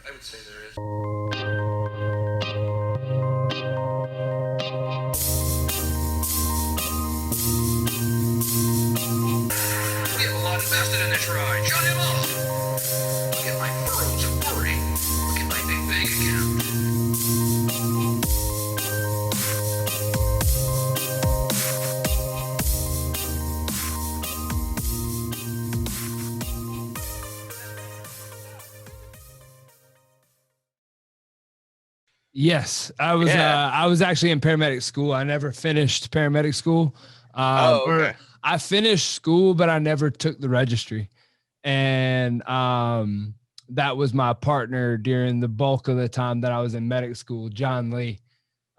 I would say there is. Get a lot invested in this ride. Shut him up. Look at my furrows of worry. Look at my big bank account. Yes, I was. Yeah. I was actually in paramedic school. I never finished paramedic school. Oh, okay. Or I finished school, but I never took the registry. And that was my partner during the bulk of the time that I was in medic school, John Lee.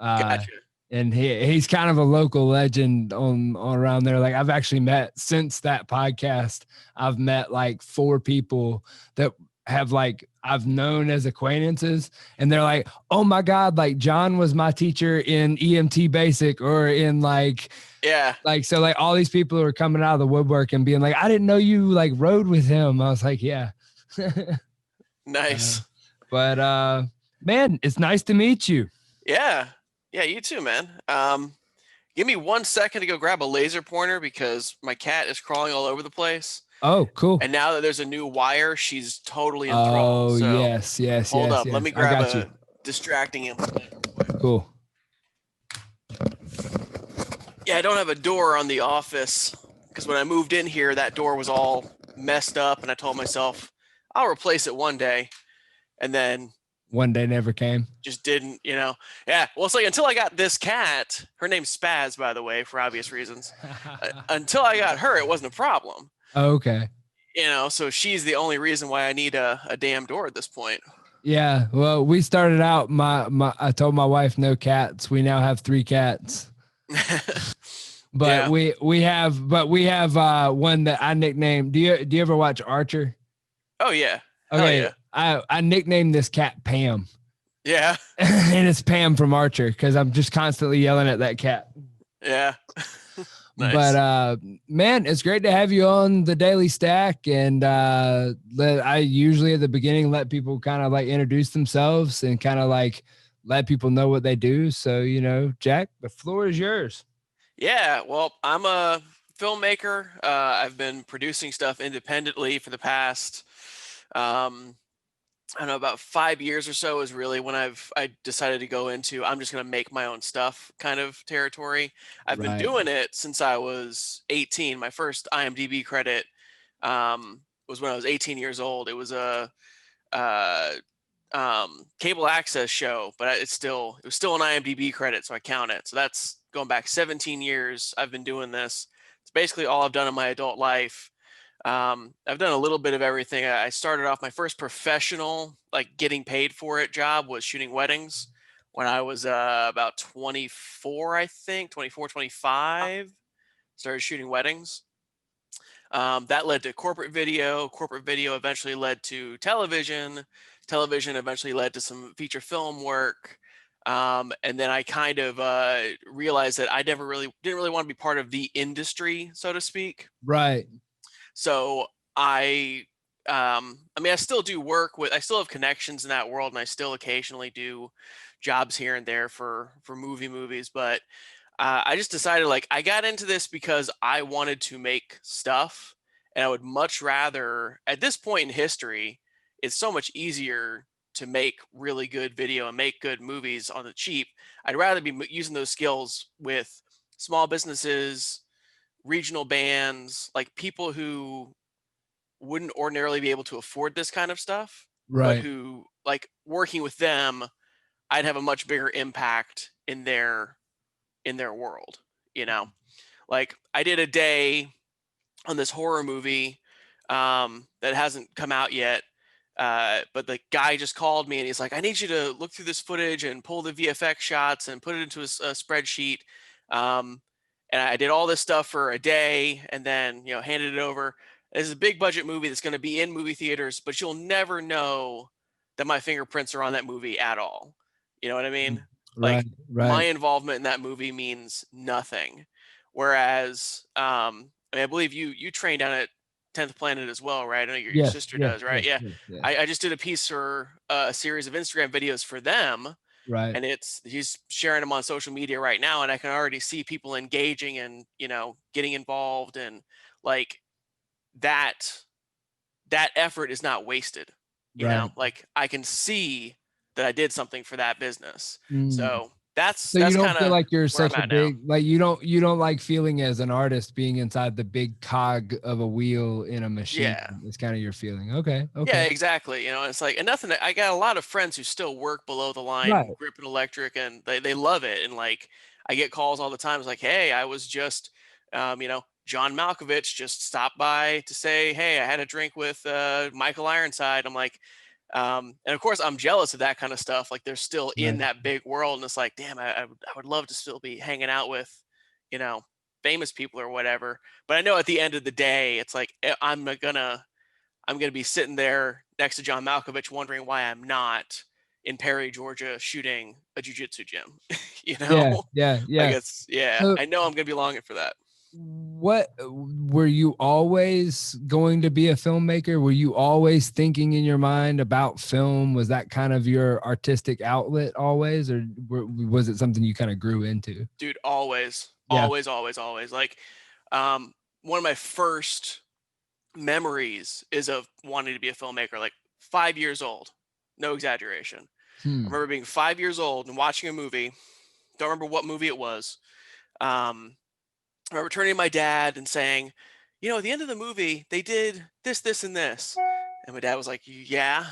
Gotcha. And he's kind of a local legend on around there. Like I've actually met since that podcast. I've met like 4 people that have like I've known as acquaintances, and they're like, "Oh my God, like John was my teacher in EMT basic or in like." Yeah. Like, so like all these people are coming out of the woodwork and being like, I didn't know you like rode with him. I was like, yeah. Nice. But man, it's nice to meet you. Yeah. Yeah, you too, man. Give me 1 second to go grab a laser pointer because my cat is crawling all over the place. Oh, cool. And now that there's a new wire, she's totally enthralled. Oh, So yes. hold up. Yes. Let me I grab got a you. distracting implement real quick. Cool. Yeah, I don't have a door on the office because when I moved in here, that door was all messed up. And I told myself, I'll replace it one day. And then One day never came. just didn't, Yeah. Well, it's like until I got this cat, her name's Spaz, by the way, for obvious reasons. Until I got her, it wasn't a problem. Okay. So she's the only reason why I need a damn door at this point. Yeah. Well, we started out, I told my wife no cats. We now have 3 cats. But Yeah. we have one that I nicknamed. Do you ever watch Archer? Oh yeah. Okay. Hell I nicknamed this cat Pam. yeah. And it's Pam from Archer because I'm just constantly yelling at that cat. Yeah. Nice. But man, it's great to have you on the Daily Stack. And I usually at the beginning let people kind of like introduce themselves and kind of like let people know what they do. So, Jack, the floor is yours. Yeah, well, I'm a filmmaker. I've been producing stuff independently for the past, I don't know, about 5 years or so is really when I decided to go into I'm just going to make my own stuff kind of territory. I've been Right. doing it since I was 18. My first IMDb credit was when I was 18 years old. It was a cable access show, but it was still an IMDb credit, so I count it. So that's going back 17 years. I've been doing this. It's basically all I've done in my adult life. I've done a little bit of everything. I started off my first professional, like getting paid for it job was shooting weddings when I was about 24, I think, 24, 25. Started shooting weddings. That led to corporate video. Corporate video eventually led to television. Television eventually led to some feature film work. And then I kind of realized that I didn't really want to be part of the industry, so to speak. Right. So I still do work with, I still have connections in that world, and I still occasionally do jobs here and there for movies. But I just decided, like, I got into this because I wanted to make stuff, and I would much rather, at this point in history, it's so much easier to make really good video and make good movies on the cheap. I'd rather be using those skills with small businesses, regional bands, like people who wouldn't ordinarily be able to afford this kind of stuff, Right. but who, like, working with them, I'd have a much bigger impact in their world. Like I did a day on this horror movie that hasn't come out yet, but the guy just called me and he's like, I need you to look through this footage and pull the VFX shots and put it into a spreadsheet. And I did all this stuff for a day and then handed it over. This is a big budget movie that's going to be in movie theaters, but you'll never know that my fingerprints are on that movie at all. You know what I mean? Like, my involvement in that movie means nothing. Whereas, I believe you trained down at 10th Planet as well, right? I know your Yes, sister yes, does, right? yes, Yeah. yes, yes. I just did a piece for a series of Instagram videos for them, Right, and he's sharing them on social media right now, and I can already see people engaging and, getting involved, and like that that effort is not wasted. right. Like I can see that I did something for that business. Mm. So that's So you that's don't kind feel of like you're where I'm such a at now. big, like you don't like feeling as an artist being inside the big cog of a wheel in a machine. Yeah. It's kind of your feeling. Okay, Yeah, okay. exactly. It's like, and nothing. I got a lot of friends who still work below the line, Right. grip and electric, and they love it. And like, I get calls all the time. It's like, hey, I was just, John Malkovich just stopped by to say, hey, I had a drink with Michael Ironside. I'm like, and of course, I'm jealous of that kind of stuff. Like, they're still in Right. that big world, and it's like, damn, I would love to still be hanging out with, you know, famous people or whatever. But I know at the end of the day, it's like I'm gonna be sitting there next to John Malkovich, wondering why I'm not in Perry, Georgia, shooting a jujitsu gym. you know, Yeah, yeah, like yeah. it's yeah. So I know I'm gonna be longing for that. what were you always going to be a filmmaker? Were you always thinking in your mind about film? Was that kind of your artistic outlet always, or was it something you kind of grew into? Dude, always, Yeah. always, always, always. Like, um, one of my first memories is of wanting to be a filmmaker. Like 5 years old, no exaggeration. I Hmm. remember being 5 years old and watching a movie. Don't remember what movie it was. Um, I remember turning to my dad and saying, at the end of the movie, they did this, this, and this. And my dad was like, yeah. And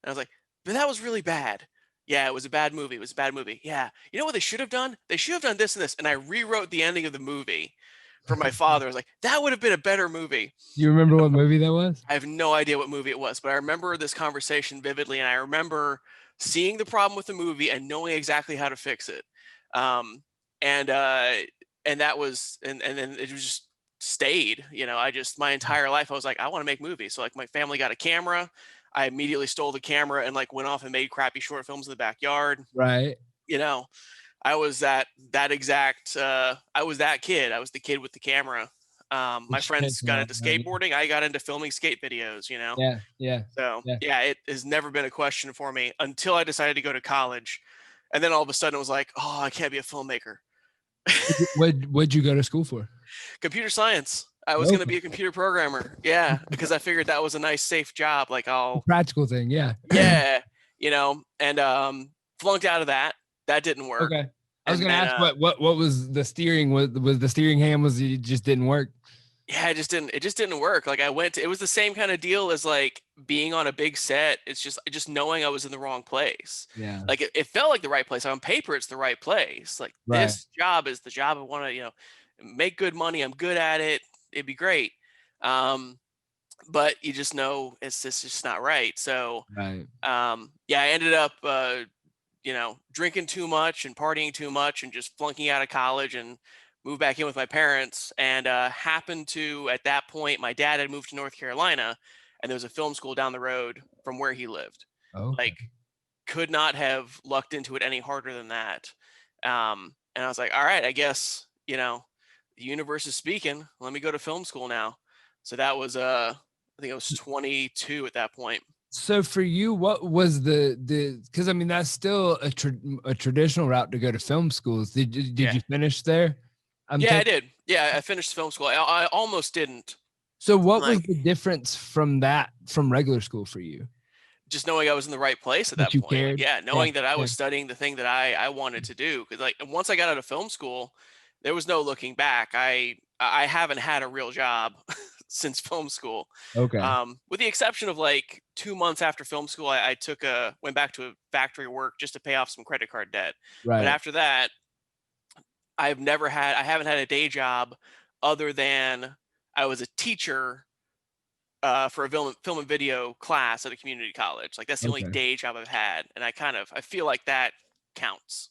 I was like, but that was really bad. Yeah, it was a bad movie. It was a bad movie. Yeah. You know what they should have done? They should have done this and this. And I rewrote the ending of the movie for my father. I was like, that would have been a better movie. Do you remember what movie that was? I have no idea what movie it was, but I remember this conversation vividly. And I remember seeing the problem with the movie and knowing exactly how to fix it. Um, and that was and then it was just stayed. I just my entire life I was like, I want to make movies. So like my family got a camera. I immediately stole the camera and like went off and made crappy short films in the backyard. Right. You know, I was that exact I was that kid. I was the kid with the camera. My friends got into skateboarding. I got into filming skate videos. Yeah, yeah, So yeah. yeah, it has never been a question for me until I decided to go to college. And then all of a sudden it was like, oh, I can't be a filmmaker. What'd you go to school for? Computer science. I was going to Okay. be a computer programmer. Yeah, because I figured that was a nice, safe job. Like The I'll, practical thing, yeah. yeah, and flunked out of that. That didn't work. Okay. I was And gonna then, ask what was the steering? Was the steering hand it just didn't work? yeah, it just didn't work. Like it was the same kind of deal as like being on a big set. It's just knowing I was in the wrong place. Yeah. Like it felt like the right place. On paper, it's the right place. Like Right. this job is the job I want to, make good money. I'm good at it. It'd be great. Um, but you just know it's just not right. So Right. yeah, I ended up drinking too much and partying too much and just flunking out of college and moved back in with my parents, and happened to at that point my dad had moved to North Carolina, and there was a film school down the road from where he lived. Okay. Like, could not have lucked into it any harder than that. And I was like, all right, I guess the universe is speaking. Let me go to film school now. So that was I think I was 22 at that point. So for you, what was the because I mean that's still a traditional route to go to film schools. Did Yeah. you finish there? Yeah, I did. Yeah, I finished film school. I almost didn't. So what was Like, the difference from regular school for you? just knowing I was in the right place at That that you point. Like, cared? yeah, Yeah, knowing that I yeah. was studying the thing that I wanted to do. Because like once I got out of film school, there was no looking back. I haven't had a real job since film school. Okay. With the exception of like 2 months after film school, I went back to a factory work just to pay off some credit card debt. But Right. after that, I haven't had a day job other than I was a teacher for a film and video class at a community college. Like that's the only Okay. day job I've had, and I feel like that counts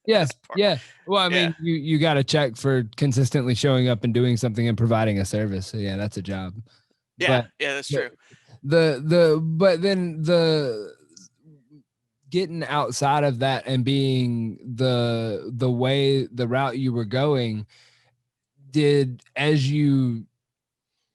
Yeah. as part. Yeah. Well, I Yeah, mean, you got to check for consistently showing up and doing something and providing a service. So yeah, that's a job. yeah, But yeah. That's the true. but then the getting outside of that and being the route you were going, did as you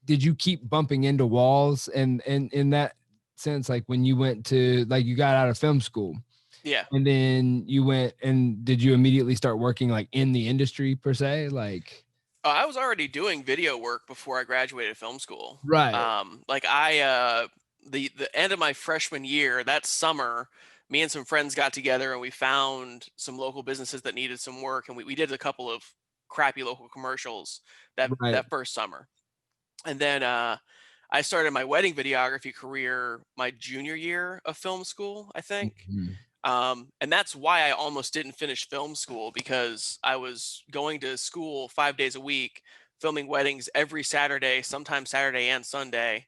did you keep bumping into walls and in that sense, like when you went to, like, you got out of film school Yeah. and then you went, and did you immediately start working like in the industry per se? Like, I was already doing video work before I graduated film school. right. Like the end of my freshman year, that summer, me and some friends got together and we found some local businesses that needed some work, and we did a couple of crappy local commercials Right. that first summer. And then I started my wedding videography career my junior year of film school, I think. Mhm. And that's why I almost didn't finish film school, because I was going to school 5 days a week, filming weddings every Saturday, sometimes Saturday and Sunday.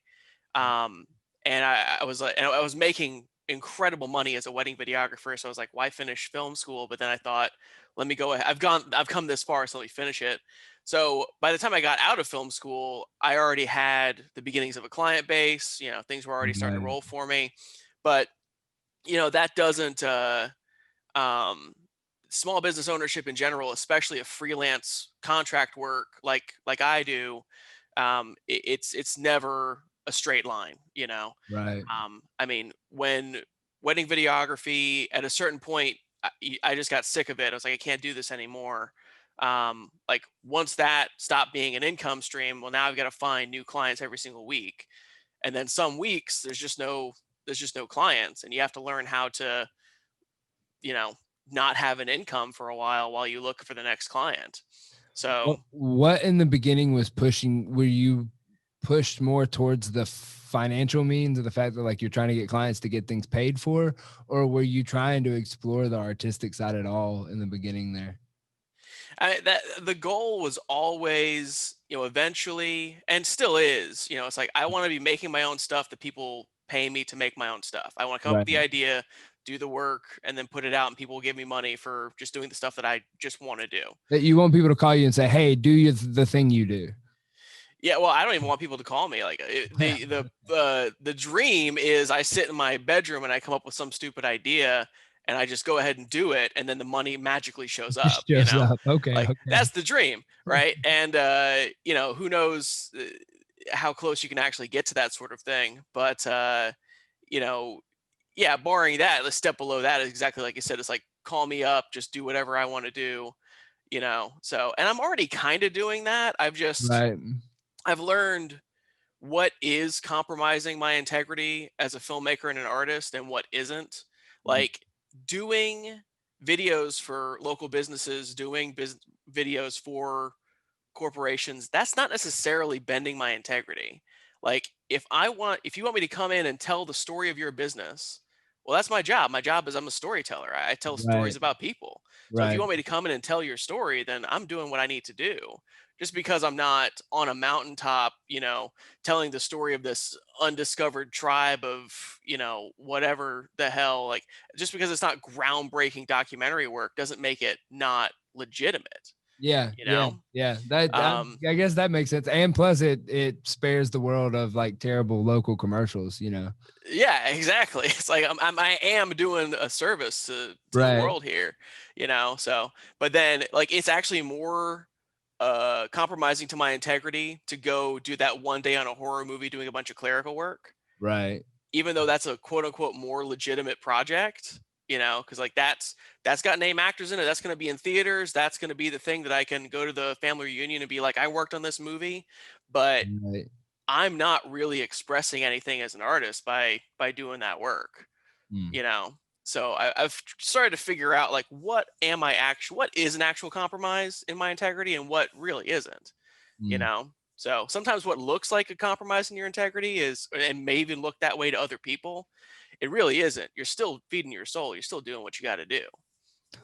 Um, and I was like, and I was making incredible money as a wedding videographer. So I was like, why finish film school? But then I thought, let me go ahead. I've come this far, so let me finish it. So by the time I got out of film school, I already had the beginnings of a client base. You know, things were already starting to Right. roll for me. But that doesn't um small business ownership in general, especially a freelance contract work like I do, it's never a straight line, Right. I mean, when wedding videography, at a certain point, I just got sick of it. I was like, I can't do this anymore. Like, once that stopped being an income stream, well, now I've got to find new clients every single week, and then some weeks there's just no clients, and you have to learn how to, you know, not have an income for a while you look for the next client. So, What in the beginning was pushing, were you pushed more towards the financial means of the fact that like you're trying to get clients to get things paid for, or were you trying to explore the artistic side at all in the beginning there? that the goal was always, eventually, and still is, it's like, I want to be making my own stuff that people pay me to make my own stuff. I want to come up with the Right. idea, do the work, and then put it out, and people will give me money for just doing the stuff that I just want to do. That you want people to call you and say, "Hey, do you the thing you do." Yeah, well, I don't even want people to call me. Like, the dream is I sit in my bedroom and I come up with some stupid idea and I just go ahead and do it, and then the money magically shows up. Just shows up. Okay. Like, Okay. that's the dream, right? And who knows how close you can actually get to that sort of thing. But you know, yeah, barring that, the step below that is exactly like you said. It's like, call me up, just do whatever I want to do. So, and I'm already kind of doing that. Right. I've learned what is compromising my integrity as a filmmaker and an artist and what isn't. Like, doing videos for local businesses, doing videos for corporations, that's not necessarily bending my integrity. Like, if you want me to come in and tell the story of your business, well, that's my job. My job is, I'm a storyteller. I tell stories Right. about people. So if you Right. want me to come in and tell your story, then I'm doing what I need to do. Just because I'm not on a mountaintop, telling the story of this undiscovered tribe of, whatever the hell, like, just because it's not groundbreaking documentary work doesn't make it not legitimate, Yeah, you yeah, know? yeah. That Um, I guess that makes sense. And plus it spares the world of like terrible local commercials, you know. yeah, exactly. It's like, I am doing a service to the Right. world here, so, but then, like, it's actually more compromising to my integrity to go do that one day on a horror movie doing a bunch of clerical work, Right. even though that's a quote unquote more legitimate project, because, like, that's got name actors in it. That's going to be in theaters. That's going to be the thing that I can go to the family reunion and be like, I worked on this movie. But Right. I'm not really expressing anything as an artist by doing that work, Mm, you know. So I've started to figure out, like, what is an actual compromise in my integrity and what really isn't, you mm. know. So sometimes what looks like a compromise in your integrity is, and may even look that way to other people, it really isn't. You're still feeding your soul. You're still doing what you got to do.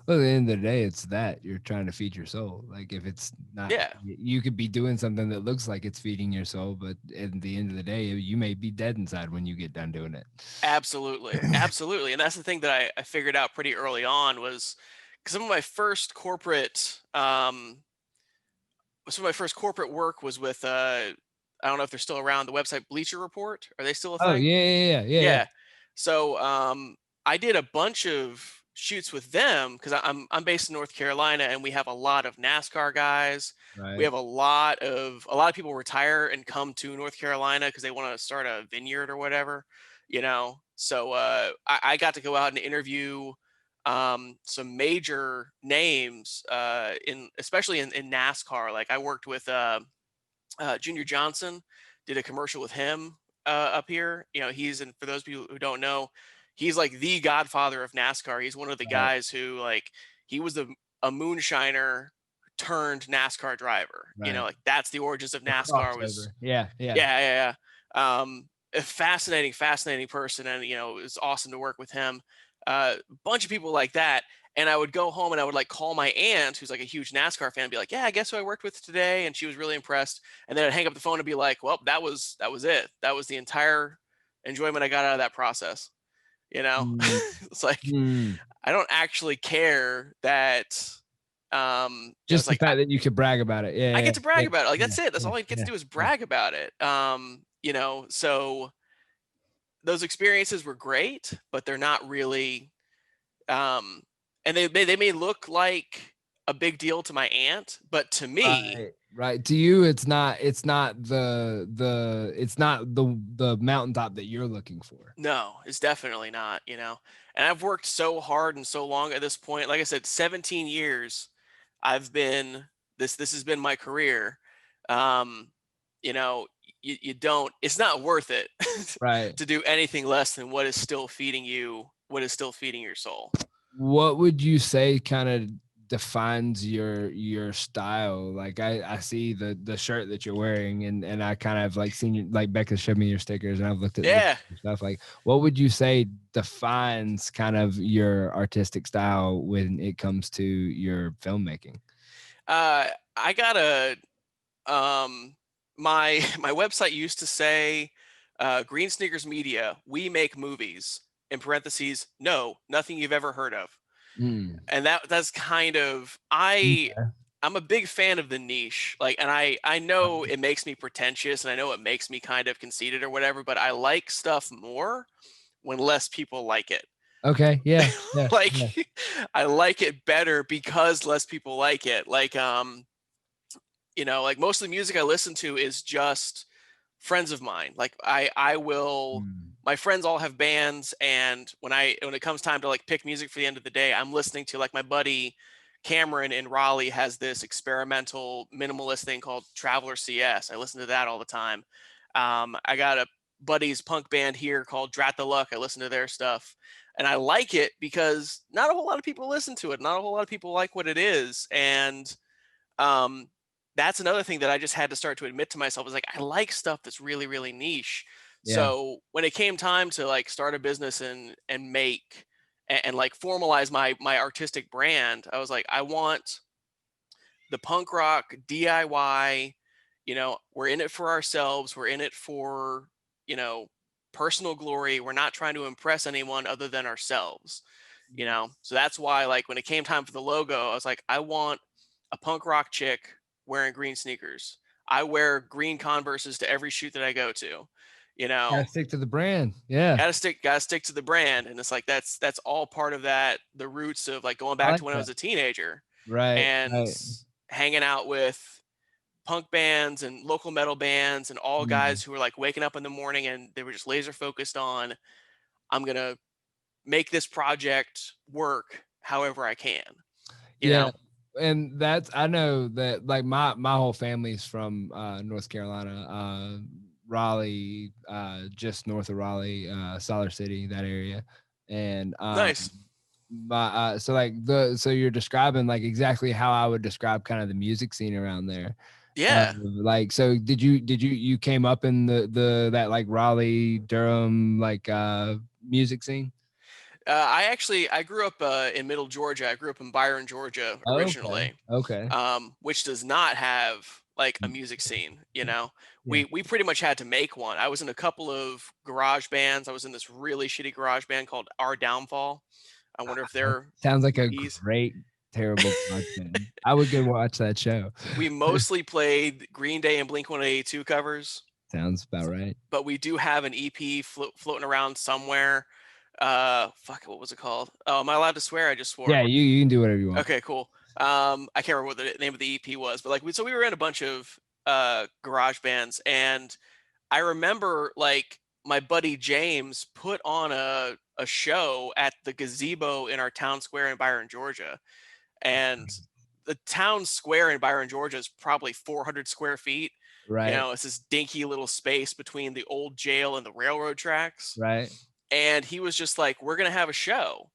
Well, at the end of the day, it's that you're trying to feed your soul. Like if it's not, Yeah, you could be doing something that looks like it's feeding your soul, but at the end of the day, you may be dead inside when you get done doing it. absolutely, absolutely. And that's the thing that I figured out pretty early on was, 'cause some of my first corporate work was with I don't know if they're still around, the website Bleacher Report. Are they still a Oh thing? yeah, yeah, yeah, yeah, yeah. Yeah. So I did a bunch of shoots with them, because I'm based in North Carolina, and we have a lot of NASCAR guys. We Right. have a lot of people retire and come to North Carolina because they want to start a vineyard or whatever, you know. So I got to go out and interview some major names in especially in NASCAR. Like I worked with Junior Johnson, did a commercial with him up here. You know, he's, and for those people who don't know, he's like the godfather of NASCAR. He's one of the Right. guys who like he was a moonshiner turned NASCAR driver. You know, Right. like that's the origins of The NASCAR was crossover. Yeah. Yeah. yeah. A fascinating person, and you know, it was awesome to work with him. A bunch of people like that, and I would go home and I would like call my aunt, who's like a huge NASCAR fan, and be like, "Yeah, I guess who I worked with today," and she was really impressed. And then I'd hang up the phone and be like, "Well, that was it. That was the entire enjoyment I got out of that process." You know, Mm, it's like mm. I don't actually care that. You know, Just it's the like fact that you could brag about it. I Yeah. get to Yeah. brag about it. Like Yeah. that's it. That's Yeah. all I get to Yeah. do is Yeah. brag about it. You know, so those experiences were great, but they're not really um and they may look like a big deal to my aunt, but to me, Right, right. To you, it's not the mountaintop that you're looking for. no, it's definitely not, you know. And I've worked so hard and so long at this point. Like I said, 17 years I've been this has been my career. Um, you know, you don't, it's not worth it Right. to do anything less than what is still feeding you, what is still feeding your soul. What would you say kind of defines your style? Like I see the shirt that you're wearing and I kind of like seen you, like Becca showed me your stickers and I've looked Yeah. at your stuff. Like what would you say defines kind of your artistic style when it comes to your filmmaking? I got a um my website used to say Green Sneakers Media, we make movies, in parentheses, no, nothing you've ever heard of. Mm, And that's kind of okay. I'm a big fan of the niche. Like, and I know it makes me pretentious and I know it makes me kind of conceited or whatever, but I like stuff more when less people like it. Okay. Yeah. Yeah. Like Yeah. I like it better because less people like it. Like you know, like most of the music I listen to is just friends of mine. Like I will, Mm. my friends all have bands, and when it comes time to like pick music for the end of the day, I'm listening to, like, my buddy Cameron in Raleigh has this experimental minimalist thing called Traveler CS. I listen to that all the time. I got a buddy's punk band here called Drat the Luck. I listen to their stuff. And I like it because not a whole lot of people listen to it. Not a whole lot of people like what it is. And um, that's another thing that I just had to start to admit to myself, is like I like stuff that's really really niche. Yeah. So when it came time to like start a business and make and like formalize my artistic brand, I was like, I want the punk rock DIY. You know, we're in it for ourselves. We're in it for, you know, personal glory. We're not trying to impress anyone other than ourselves. You know, so that's why, like, when it came time for the logo, I was like, I want a punk rock chick wearing green sneakers. I wear green Converses to every shoot that I go to. You Gotta know, stick to the brand. Yeah. gotta stick to the brand. And it's like that's all part of that, the roots of like going I back like to when I that. was a teenager Right. and Right. hanging out with punk bands and local metal bands and all Mm. guys who were like waking up in the morning and they were just laser focused on, I'm gonna make this project work however I can, you Yeah. know? And that's I know that like my whole family's from North Carolina, Raleigh, just north of Raleigh, Solar City, that area. And Nice. my so like the so you're describing like exactly how I would describe kind of the music scene around there. Yeah. Like so did you came up in the that like Raleigh, Durham like music scene? I grew up in Middle Georgia. I grew up in Byron, Georgia Okay. originally, Okay. which does not have like a music scene. You know, Yeah. we pretty much had to make one. I was in a couple of garage bands. I was in this really shitty garage band called Our Downfall. I wonder if That they're sounds like a EPs. great, terrible podcast. I would go watch that show. We mostly played Green Day and Blink 182 covers, Sounds about right. but we do have an EP floating around somewhere. Fuck, what was it called? Oh, am I allowed to swear? I just swore. Yeah, you can do whatever you want. Okay, cool. I can't remember what the name of the EP was, but like we were in a bunch of garage bands, and I remember like my buddy James put on a show at the gazebo in our town square in Byron, Georgia. And the town square in Byron, Georgia is probably 400 square feet. You Right, know, it's this dinky little space between the old jail and the railroad tracks. right. And he was just like, we're going to have a show.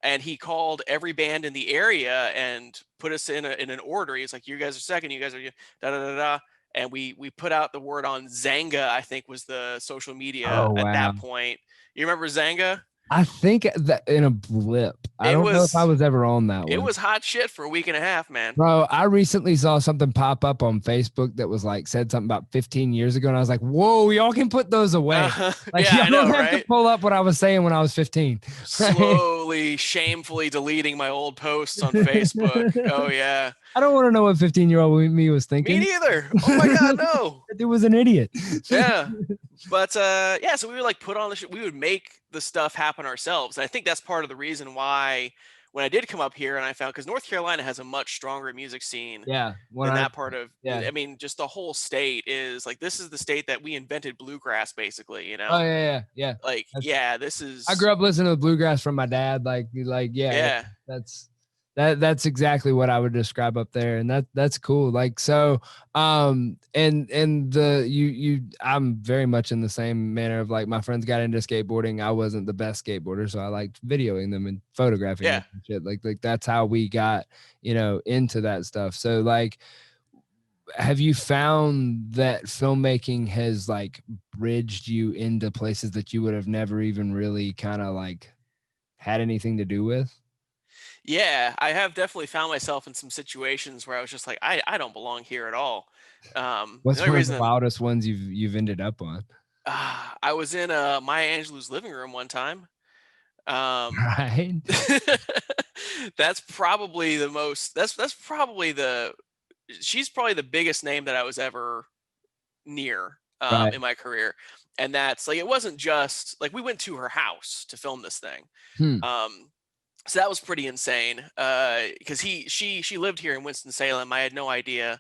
And he called every band in the area and put us in an order. He's like, you guys are second, you guys are da da da da. And we put out the word on Zanga, I think was the social media Oh at wow. that point. You remember Zanga? I think that in a blip. I It don't know if I was was ever on that it one. was hot shit for a week and a half, man. Bro, I recently saw something pop up on Facebook that was like said something about 15 years ago, and I was like, "Whoa, y'all can put those away." Like Yeah, y'all I know, don't have to right? pull up what I was saying when I was 15. Slowly, shamefully deleting my old posts on Facebook. Oh yeah, I don't want to know what 15-year-old me was me thinking. neither. Oh my god, no. That dude was an idiot. Yeah, but yeah, so we would like put on the we would make the stuff happen ourselves, and I think that's part of the reason why when I did come up here and I found because North Carolina has a much stronger music scene Yeah, than 100. that part of. Yeah. I mean, just the whole state is like this is the state that we invented bluegrass, basically. You Oh know, yeah. like That's, yeah, this is. I grew up listening to bluegrass from my dad. Like yeah. Yeah. That's exactly what I would describe up there, and that's cool. Like so, and the you I'm very much in the same manner of like my friends got into skateboarding. I wasn't the best skateboarder, so I liked videoing them and photographing Yeah. them and shit. Like that's how we got into that stuff. So like, have you found that filmmaking has like bridged you into places that you would have never even really kind of like had anything to do with? Yeah, I have definitely found myself in some situations where I was just like, I don't belong here at all. The What's only one of the reason wildest ones you've ended up on? I was in Maya Angelou's living room one time. Um, Right? that's probably the most. That's probably the. She's probably the biggest name that I was ever near Right. in my career, and that's like it wasn't just like we went to her house to film this thing. Hmm. Um, so that was pretty insane because she lived here in Winston-Salem. I had no idea.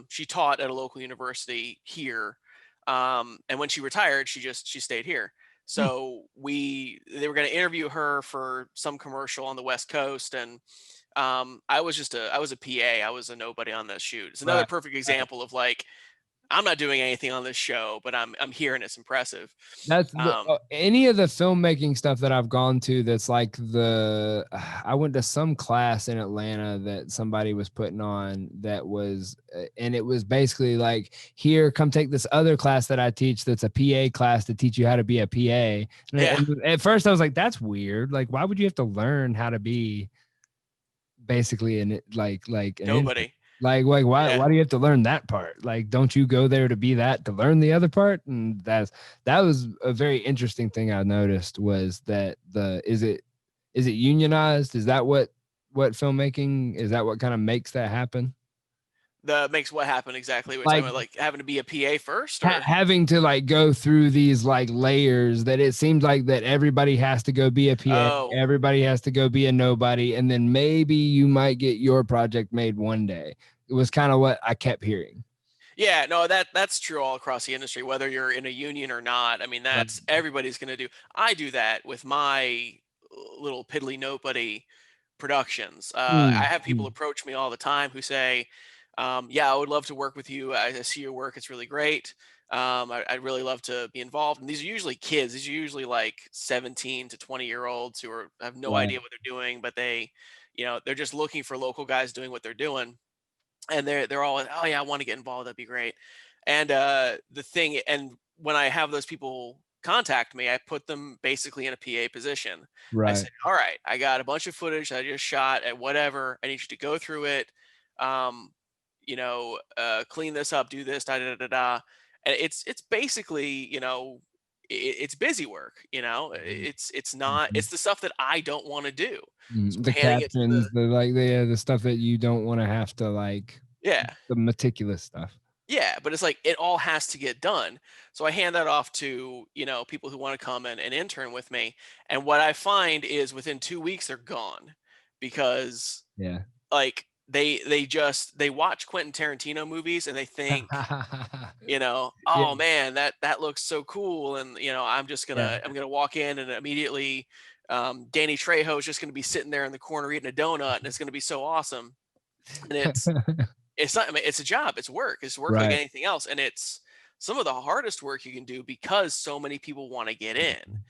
She taught at a local university here, and when she retired, she stayed here. Hmm. So they were going to interview her for some commercial on the West Coast, and I was a PA. I was a nobody on this shoot. It's another Right. perfect example of like I'm not doing anything on this show, but I'm here and it's impressive. That's any of the filmmaking stuff that I've gone to. That's like I went to some class in Atlanta that somebody was putting on that was, and it was basically like, here, come take this other class that I teach. That's a PA class to teach you how to be a PA. Yeah. And at first I was like, that's weird. Like, why would you have to learn how to be basically an Nobody. why Yeah. do you have to learn that part? Like, don't you go there to be that, to learn the other part? And that was a very interesting thing I noticed, was that is it unionized? Is that what filmmaking, is that what kind of makes that happen? The makes what happen exactly? We're talking Like about like having to be a PA first, or having to like go through these like layers, that it seems like that everybody has to go be a PA, oh everybody has to go be a nobody, and then maybe you might get your project made one day. It was kind of what I kept hearing. yeah, no, that's true all across the industry, whether you're in a union or not. I mean, Right. that's everybody's going to do. I do that with my little piddly nobody productions. I have people approach me all the time who say, "Yeah, I would love to work with you. I see your work; it's really great. I'd really love to be involved." And these are usually kids. These are usually like 17 to 20-year-olds who have no Right. idea what they're doing, but they're just looking for local guys doing what they're doing, and they're all, "Oh yeah, I want to get involved. That'd be great." And when I have those people contact me, I put them basically in a PA position. I Right. said, "All right, I got a bunch of footage that I just shot at whatever. I need you to go through it. Um, clean this up, do this, da da da da da." And it's basically, it's busy work. It's not. Mhm. It's the stuff that I don't want to do. So The handing it to the captions, the stuff that you don't want to have to, like, yeah. the meticulous stuff. Yeah, but it's like it all has to get done. So I hand that off to, people who want to come and intern with me. And what I find is within 2 weeks they're gone because Yeah. like they watch Quentin Tarantino movies and they think, Yeah. oh man, that looks so cool. And Yeah. I'm gonna walk in and immediately Danny Trejo is just gonna be sitting there in the corner eating a donut and it's gonna be so awesome. And it's not, I mean, it's a job, it's work like Right. anything else. And it's some of the hardest work you can do because so many people want to get in,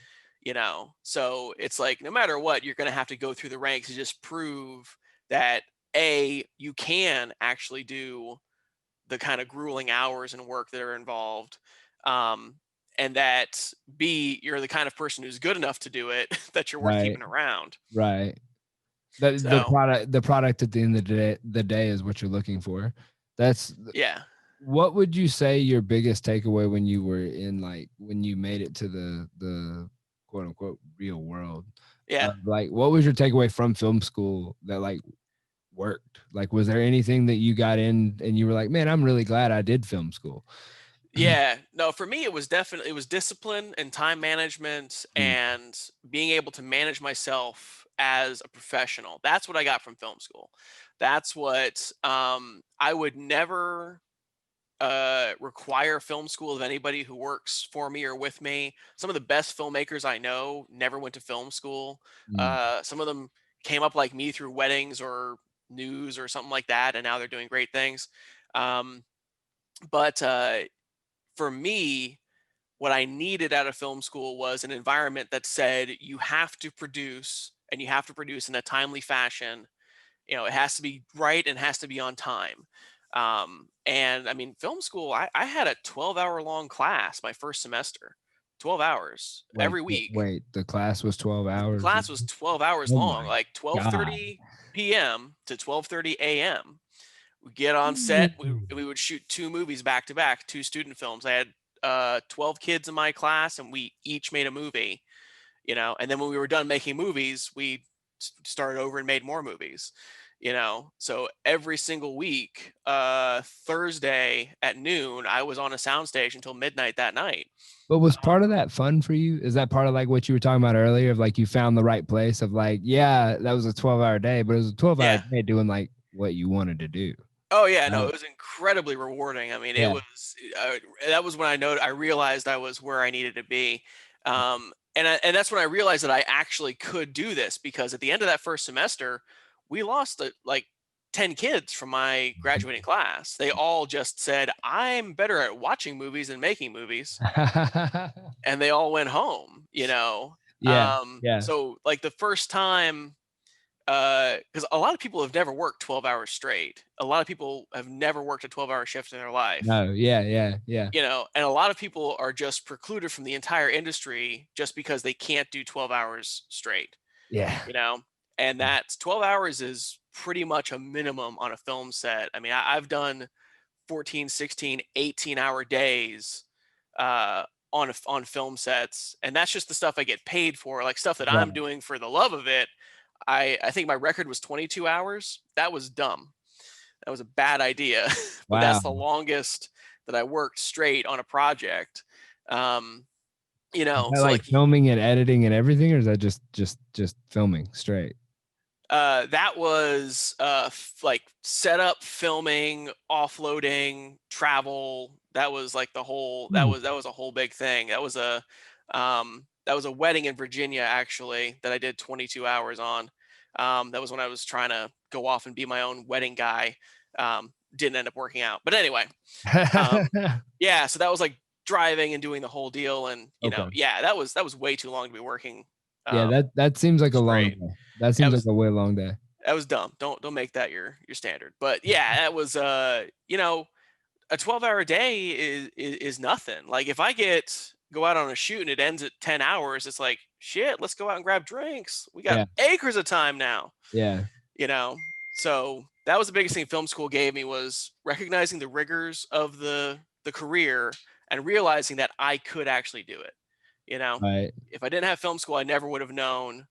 so it's like no matter what, you're going to have to go through the ranks to just prove that you can actually do the kind of grueling hours and work that are involved, um, and that b you're the kind of person who's good enough to do it that you're worth Right. keeping around. Right. The So product at the end of the day is what you're looking for. That's yeah. What would you say your biggest takeaway when you were when you made it to the quote unquote real world? Yeah. Like what was your takeaway from film school that like worked? Like was there anything that you got in and you were like, man, I'm really glad I did film school? Yeah, no, for me, it was discipline and time management Mm, and being able to manage myself as a professional. That's what I got from film school. That's what I would never require film school of anybody who works for me or with me. Some of the best filmmakers I know never went to film school. mm. Some of them came up like me through weddings or news or something like that, and now they're doing great things. Um, but for me, what I needed out of film school was an environment that said you have to produce and you have to produce in a timely fashion. It has to be right and has to be on time. And I mean, film school, I had a 12-hour long class my first semester, 12 hours Wait, every week. the class was 12 The hours. class was 12 hours Oh long, my like God. 12:30 p.m. to 12:30 a.m. We get on set. We would shoot two movies back to back, two student films. I had 12 kids in my class, and we each made a movie. And then when we were done making movies, we started over and made more movies. So every single week, Thursday at noon, I was on a soundstage until midnight that night. But was part of that fun for you? Is that part of like what you were talking about earlier of like you found the right place of like, yeah, that was a 12-hour day, but it was a 12-hour Yeah. day doing like what you wanted to do. Oh yeah, no, Uh, it was incredibly rewarding. I mean, it yeah. was that was when I realized I was where I needed to be, and that's when I realized that I actually could do this because at the end of that first semester, we lost like 10 kids from my graduating class. They all just said, "I'm better at watching movies than making movies," and they all went home. Yeah. Yeah. So like the first time, because a lot of people have never worked 12 hours straight. A lot of people have never worked a 12-hour shift in their life, No. Yeah. Yeah. Yeah. and a lot of people are just precluded from the entire industry just because they can't do 12 hours straight, Yeah. you know, and that's 12 hours is pretty much a minimum on a film set. I mean, I've done 14, 16, 18-hour days on film sets, and that's just the stuff I get paid for, like stuff that I'm Right. doing for the love of it. I think my record was 22 hours. That was dumb. That was a bad idea, but Wow. that's the longest that I worked straight on a project. Um, Is that so like like filming and editing and everything, or is that just filming straight? that was like setup, filming, offloading, travel. That was like the whole. Hmm. That was a whole big thing. That was a wedding in Virginia actually that I did 22 hours on. That was when I was trying to go off and be my own wedding guy. Didn't end up working out, but anyway. Um, yeah, so that was like driving and doing the whole deal, and Okay. yeah, that was way too long to be working Yeah, um, that seems like a long straight. day. That That seems like was a way long day. that was dumb. Don't make that your standard. But yeah, that was a 12-hour day is nothing. Like if I go out on a shoot and it ends at 10 hours, it's like, shit, let's go out and grab drinks. We got Yeah. acres of time now, Yeah. you know. So that was the biggest thing film school gave me was recognizing the rigors of the career and realizing that I could actually do it. You know, Right. if I didn't have film school, I never would have known.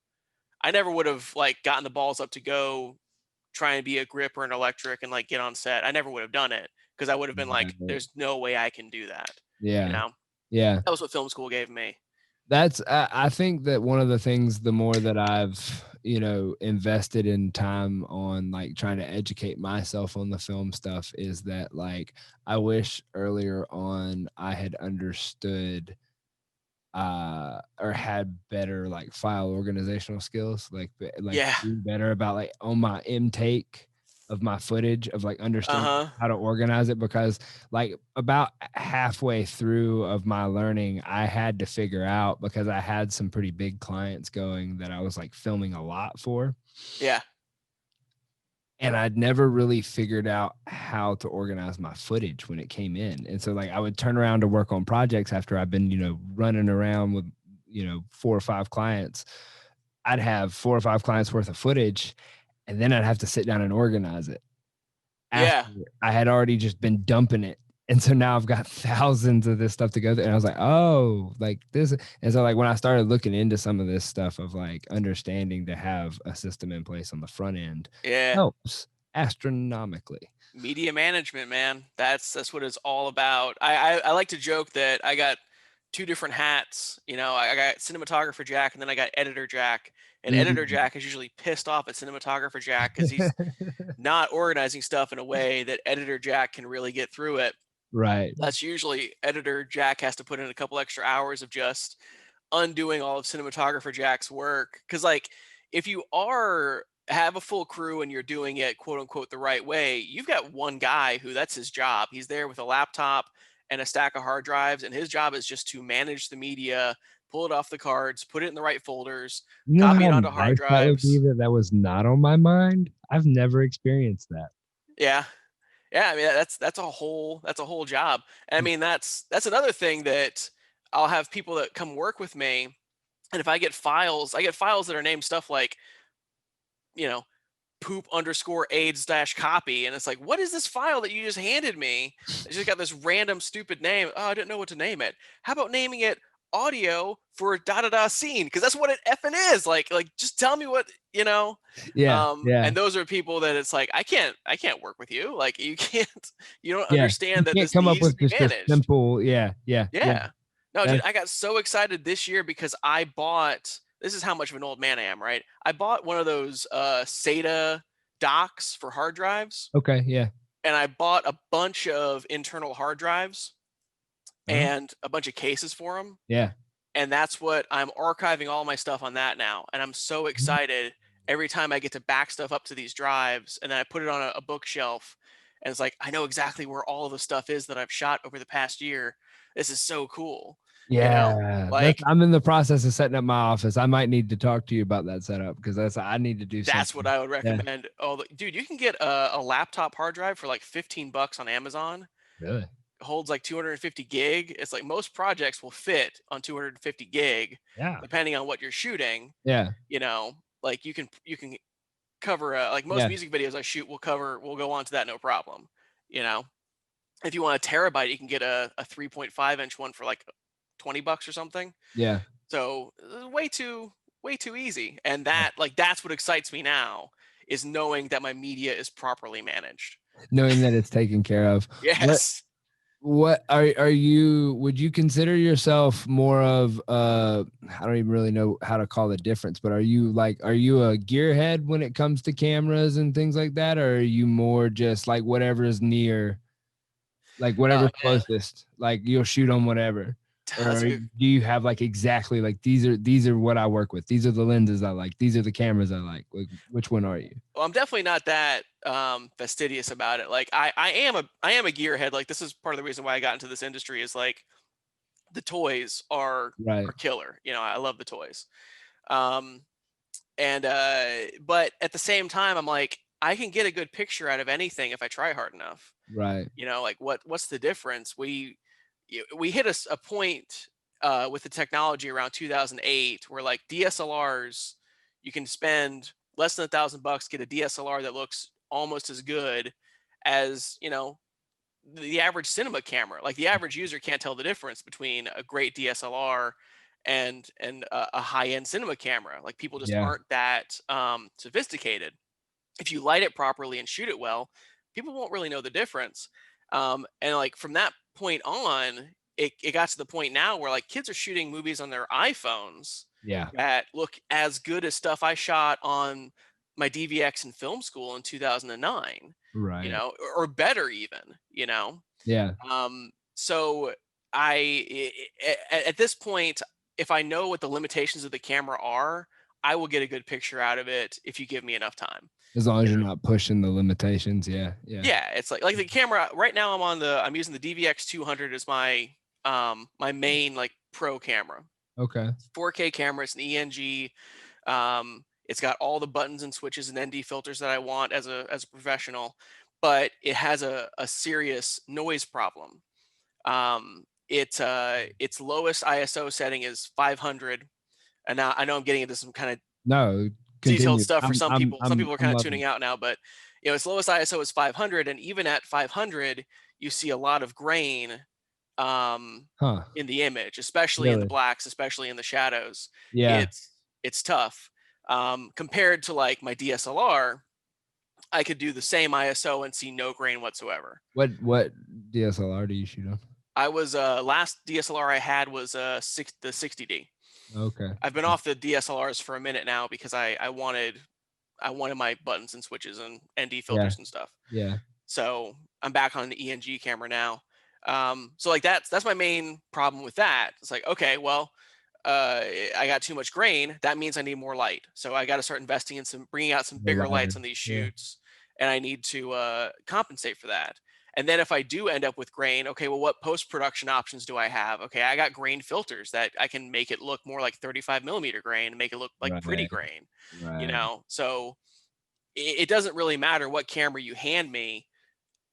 I never would have like gotten the balls up to go try and be a grip or an electric and like get on set. I never would have done it because I would have been like, Right. there's no way I can do that. You Yeah. know, Yeah. that was what film school gave me. That's I think that one of the things, the more that I've, you know, invested in time on like trying to educate myself on the film stuff, is that like I wish earlier on I had understood or had better like file organizational skills, like Yeah. being better about like on my intake of my footage, of like Uh understanding huh. how to organize it, because like about halfway through of my learning I had to figure out, because I had some pretty big clients going that I was like filming a lot for, Yeah. and I'd never really figured out how to organize my footage when it came in. And so like I would turn around to work on projects after I've been, you know, running around with, you know, 4 or 5 clients. I'd have 4 or 5 clients worth of footage, and then I'd have to sit down and organize it after Yeah. I had already just been dumping it. And so now I've got thousands of this stuff to go through. And I was like, oh, like this. And so like when I started looking into some of this stuff of like understanding to have a system in place on the front end Yeah. helps astronomically. Media management, man. That's what it's all about. I like to joke that I got 2 different hats. You know, I got cinematographer Jack, and then I got editor Jack. And editor Mm. Jack is usually pissed off at cinematographer Jack because he's not organizing stuff in a way that editor Jack can really get through it. Right. That's usually editor Jack has to put in a couple extra hours of just undoing all of cinematographer Jack's work. Cause like if you are have a full crew and you're doing it quote unquote the right way, you've got one guy who that's his job. He's there with a laptop and a stack of hard drives, and his job is just to manage the media, pull it off the cards, put it in the right folders, You know copy how it onto hard nice that would be drives. that that was not on my mind? I've never experienced that. Yeah. Yeah, I mean that's a whole job. And I mean that's another thing that I'll have people that come work with me, and if I get files that are named stuff like, you know, poop underscore AIDS dash copy, and it's like, what is this file that you just handed me? It's just got this random stupid name. Oh, I didn't know what to name it. How about naming it audio for da da da scene? Because that's what it effing is. Like just tell me what you know. Yeah, yeah, And those are people that it's like I can't work with you. Like you can't you don't yeah. You understand that can't this come up needs to with be just a managed. simple, yeah, yeah, yeah. Yeah. No, dude, That's I got so excited this year because I bought, this is how much of an old man I am, right? I bought one of those SATA docks for hard drives, okay, yeah. and I bought a bunch of internal hard drives Uh-huh. and a bunch of cases for them. Yeah. And that's what I'm archiving all my stuff on that now. And I'm so Mhm. excited every time I get to back stuff up to these drives, and then I put it on a bookshelf, and it's like I know exactly where all of the stuff is that I've shot over the past year. This is so cool. You know, Yeah, that's like I'm in the process of setting up my office. I might need to talk to you about that setup, because that's I need to do that's what something. I would Yeah, recommend. Oh, dude, you can get a laptop hard drive for like 15 bucks on Amazon. really? It holds like 250 gig. It's like most projects will fit on 250 gig, Yeah, depending on what you're shooting. yeah, You know, like you can cover like most yeah, music videos I shoot will go on to that no problem. You know, if you want a terabyte, you can get a 3.5-inch one for like 20 bucks or something. yeah, So way too easy. And yeah. that's what excites me now, is knowing that my media is properly managed. Knowing that it's taken care of. What Yes. what are you, would you consider yourself more of I don't even really know how to call the difference, but are you a gearhead when it comes to cameras and things like that, or are you more just like whatever is near, like Oh whatever's man, closest, like you'll shoot on whatever? that's Or a good. do you have like exactly like these are what I work with, these are the lenses I like, these are the cameras I like which one are you? Well, I'm definitely not that fastidious about it. Like I am a gearhead. Like this is part of the reason why I got into this industry, is like the toys Right, are killer. You know, I love the toys. Um, and but at the same time, I'm like I can get a good picture out of anything if I try hard enough. right, You know, like what's the difference? We hit a point with the technology around 2008 where like DSLRs, you can spend less than $1,000, get a DSLR that looks almost as good as, you know, the average cinema camera. Like the average user can't tell the difference between a great DSLR and a high end cinema camera. Like people just yeah, aren't that sophisticated. If you light it properly and shoot it well, people won't really know the difference. And like from that point on, it got to the point now where like kids are shooting movies on their iPhones Yeah. that look as good as stuff I shot on my DVX in film school in 2009, Right. or better even, Yeah. So at this point, if I know what the limitations of the camera are, I will get a good picture out of it if you give me enough time. As long You as you're know? not pushing the limitations. Yeah. Yeah. Yeah, it's like the camera right now. I'm using the DVX 200 as my main like pro camera. Okay. 4K camera. It's an ENG. It's got all the buttons and switches and ND filters that I want as a professional, but it has a serious noise problem. Its lowest ISO setting is 500, and now I know I'm getting into some kind of No, detailed continue. stuff for I'm some I'm people. Some I'm people are I'm kind of loving tuning it. out now, but its lowest ISO is 500, and even at 500, you see a lot of grain um, Huh. in the image, especially in the Really? blacks, especially in the shadows. Yeah. It's tough. Compared to like my DSLR, I could do the same ISO and see no grain whatsoever. What DSLR do you shoot on? I was last DSLR I had was the 60D. Okay. I've been off the DSLRs for a minute now because I wanted my buttons and switches and ND Yeah. filters and stuff. Yeah. So I'm back on the ENG camera now. So like that's my main problem with that. It's like, okay, well, I got too much grain. That means I need more light. So I got to start investing in bringing out some The bigger lighter. lights on these Yeah. shoots, and I need to compensate for that. And then if I do end up with grain, okay, well, what post production options do I have? Okay, I got grain filters that I can make it look more like 35 millimeter grain and make it look like pretty Right. grain. Right. So it doesn't really matter what camera you hand me.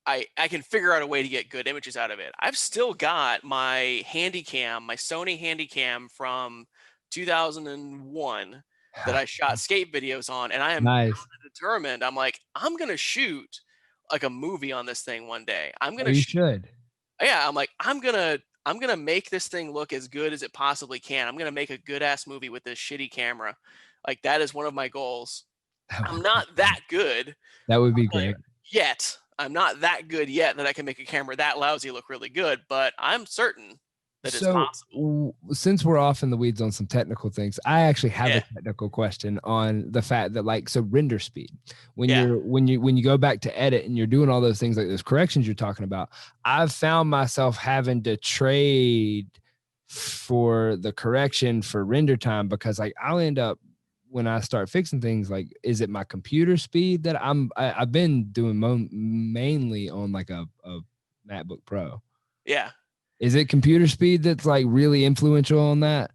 I can figure out a way to get good images out of it. I've still got my Handycam, my Sony Handycam from 2001 that I shot skate videos on, and I am Nice. determined. I'm like, I'm gonna shoot like a movie on this thing one day. I'm Oh, gonna you shoot. should. Yeah, I'm like, I'm gonna make this thing look as good as it possibly can. I'm gonna make a good ass movie with this shitty camera. Like that is one of my goals. That I'm would be not great. that good. That would I'll be tell you, great. yet. I'm not that good yet that I can make a camera that lousy look really good, but I'm certain that it's So, possible. since we're off in the weeds on some technical things, I actually have a Yeah, technical question on the fact that, like, so render speed. When yeah, you go back to edit and you're doing all those things like those corrections you're talking about, I've found myself having to trade for the correction for render time because, like, I'll end up when I start fixing things, like, is it my computer speed that I've been doing mainly on like a MacBook Pro. yeah. Is it computer speed that's like really influential on that?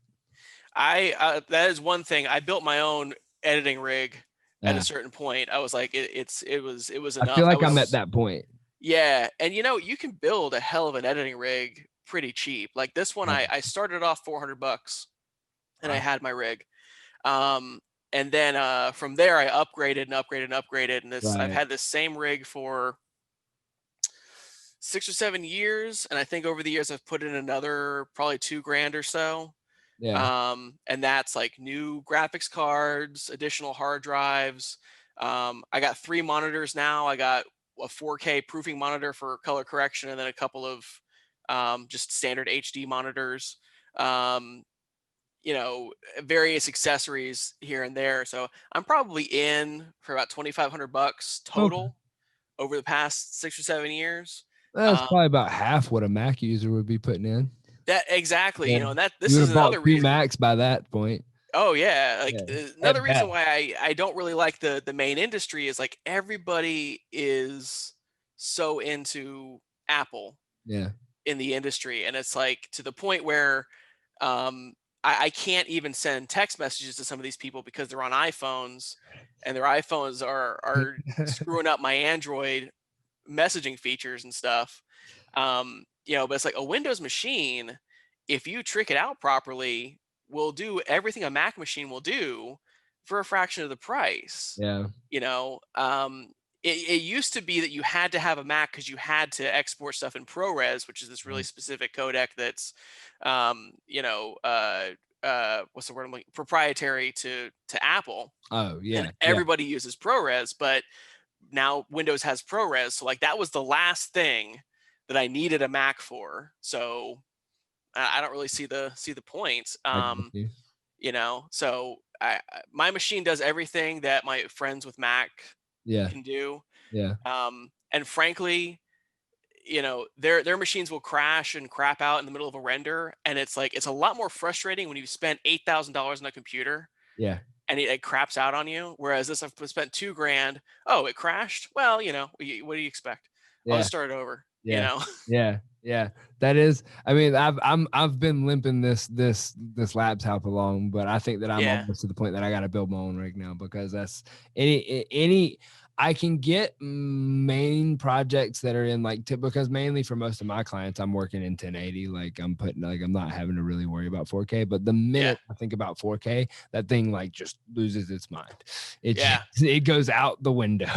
That is one thing. I built my own editing rig at a Yeah. certain point. I was like, it was I feel enough. like I'm at that point. Yeah, and you can build a hell of an editing rig pretty cheap. Like this one, Yeah. I started off $400, and I Wow. had my rig. Um, and then from there, I upgraded and upgraded and upgraded, and I've Right. had this same rig for 6 or 7 years, and I think over the years I've put in another probably $2,000 or so. Yeah. And that's like new graphics cards, additional hard drives. I got 3 monitors now. I got a 4K proofing monitor for color correction, and then a couple of just standard HD monitors. Um, Various accessories here and there. So I'm probably in for about $2,500 Okay. total over the past 6 or 7 years. That's Um, probably about half what a Mac user would be putting in. that exactly, Yeah. and that You this would is have bought another 2 reason. Macs by that point. Oh yeah, like Yeah. another At reason best. why I don't really like the main industry is like everybody is so into Apple Yeah. in the industry, and it's like to the point where I can't even send text messages to some of these people because they're on iPhones, and their iPhones are screwing up my Android messaging features and stuff. But it's like a Windows machine, if you trick it out properly, will do everything a Mac machine will do for a fraction of the price. Yeah. You know, it used to be that you had to have a Mac because you had to export stuff in ProRes, which is this really Right. specific codec that's, what's the word? Proprietary to Apple, Oh, and yeah. Yeah. everybody uses ProRes, but now Windows has ProRes. So like that was the last thing that I needed a Mac for. So I don't really see the point. I got you. So my machine does everything that my friends with Mac Yeah. can do. Yeah. And frankly, their machines will crash and crap out in the middle of a render, and it's like it's a lot more frustrating when you spent $8,000 on a computer Yeah. and it craps out on you. Whereas this, I've spent 2 grand. Oh, it crashed. Well, what do you expect? I'll Yeah. just start it over. Yeah. Yeah. Yeah. That is, I mean, I've been limping this laptop along, but I think that I'm Yeah, almost to the point that I got to build my own rig now, because that's any I can get main projects that are in like because mainly for most of my clients, I'm working in 1080. Like I'm not having to really worry about 4K. But the yeah, minute I think about 4K, that thing like just loses its mind. It yeah. it goes out the window.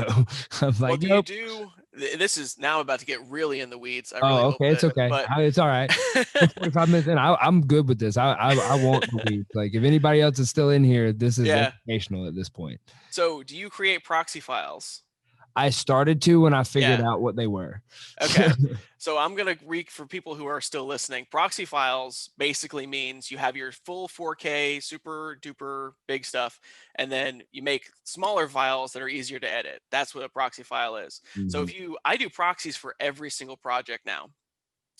I'm Well, like, do you nope. do? This is now about to get really in the weeds. I really Oh, hope okay. It's that, okay. but It's all right. We're 45 minutes in. I'm good with this. I want the weeds. Like if anybody else is still in here, this is yeah. educational at this point. So, do you create proxy files? I started to when I figured Yeah. out what they were. Okay. So I'm going to read for people who are still listening. Proxy files basically means you have your full 4K super duper big stuff, and then you make smaller files that are easier to edit. That's what a proxy file is. So Mhm. I do proxies for every single project now.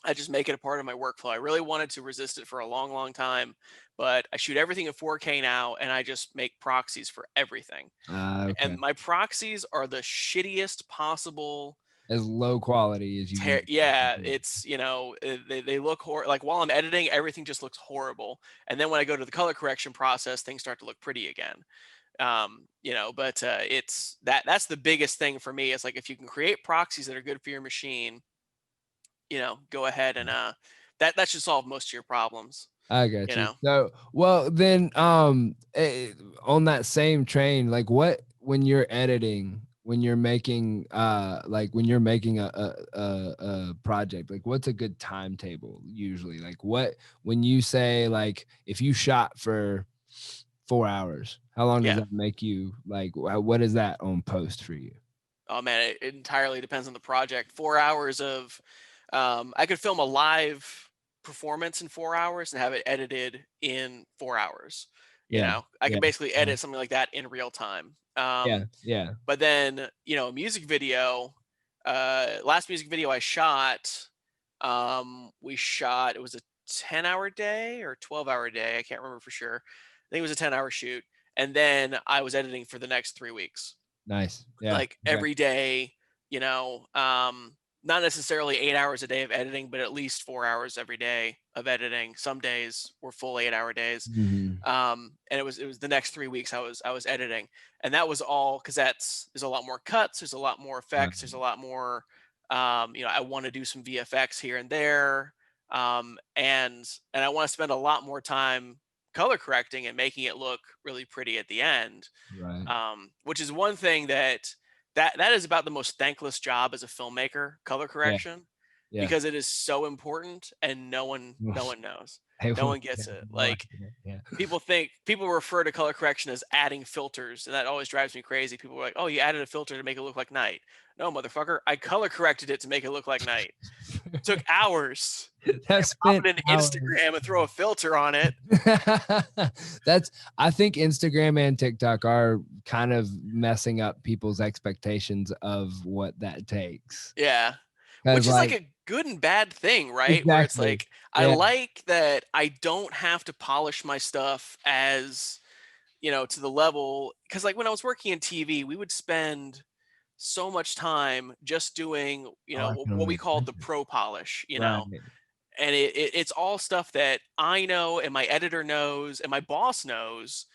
I just make it a part of my workflow. I really wanted to resist it for a long, long time, but I shoot everything in 4K now, and I just make proxies for everything. Okay. And my proxies are the shittiest possible. As low quality as you can Yeah, get. it's they look like while I'm editing, everything just looks horrible, and then when I go to the color correction process, things start to look pretty again. But it's that's the biggest thing for me. It's like if you can create proxies that are good for your machine, go ahead and that should solve most of your problems. I got You you. know, So, well, then, on that same train, like, what when you're editing, when you're making, like, when you're making a project, like, what's a good timetable usually? Like, what when you say like if you shot for 4 hours, how long does yeah. that make you? Like, what is that on post for you? Oh man, it entirely depends on the project. 4 hours of, I could film a live performance in 4 hours and have it edited in 4 hours. Yeah, I yeah, could basically yeah, edit something like that in real time. yeah, yeah, But then, music video, last music video I shot, it was a 10-hour day or 12-hour day. I can't remember for sure. I think it was a 10-hour shoot. And then I was editing for the next 3 weeks, nice, yeah, like okay, every day, not necessarily 8 hours a day of editing, but at least 4 hours every day of editing. Some days were full 8-hour days. hmm And it was the next 3 weeks I was editing, and that was all because there's a lot more cuts, there's a lot more effects, there's a lot more, I want to do some VFX here and there, and I want to spend a lot more time color correcting and making it look really pretty at the end, right, which is one thing that is about the most thankless job as a filmmaker, color yeah, correction, yeah. because it is so important and no one knows. Hey, No well, one yeah, gets it. no Like idea, yeah. people refer to color correction as adding filters, and that always drives me crazy. People are like, "Oh, you added a filter to make it look like night." No, motherfucker, I color corrected it to make it look like night. Took hours. That Pop spent it in hours. Instagram and throw a filter on it. That's I think Instagram and TikTok are kind of messing up people's expectations of what that takes. Yeah. Which Because is like like a good and bad thing, right? Where it's exactly. like I Yeah. like that I don't have to polish my stuff as, to the level, cuz like when I was working in TV, we would spend so much time just doing, Oh, I can what we only called the imagine. pro polish, Right. and it's all stuff that I know and my editor knows and my boss knows,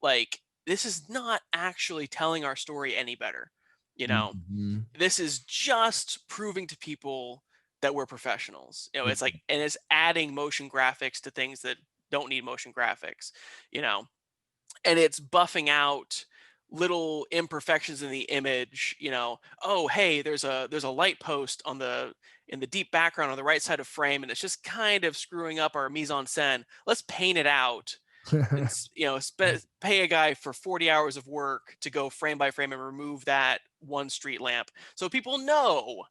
like this is not actually telling our story any better. You know, Mhm. this is just proving to people that we're professionals. It's like, Right. and it's adding motion graphics to things that don't need motion graphics, you know, and it's buffing out little imperfections in the image. Oh, hey, there's a light post in the deep background on the right side of frame, and it's just kind of screwing up our mise en scène. Let's paint it out and pay a guy for 40 hours of work to go frame by frame and remove that one street lamp, so people know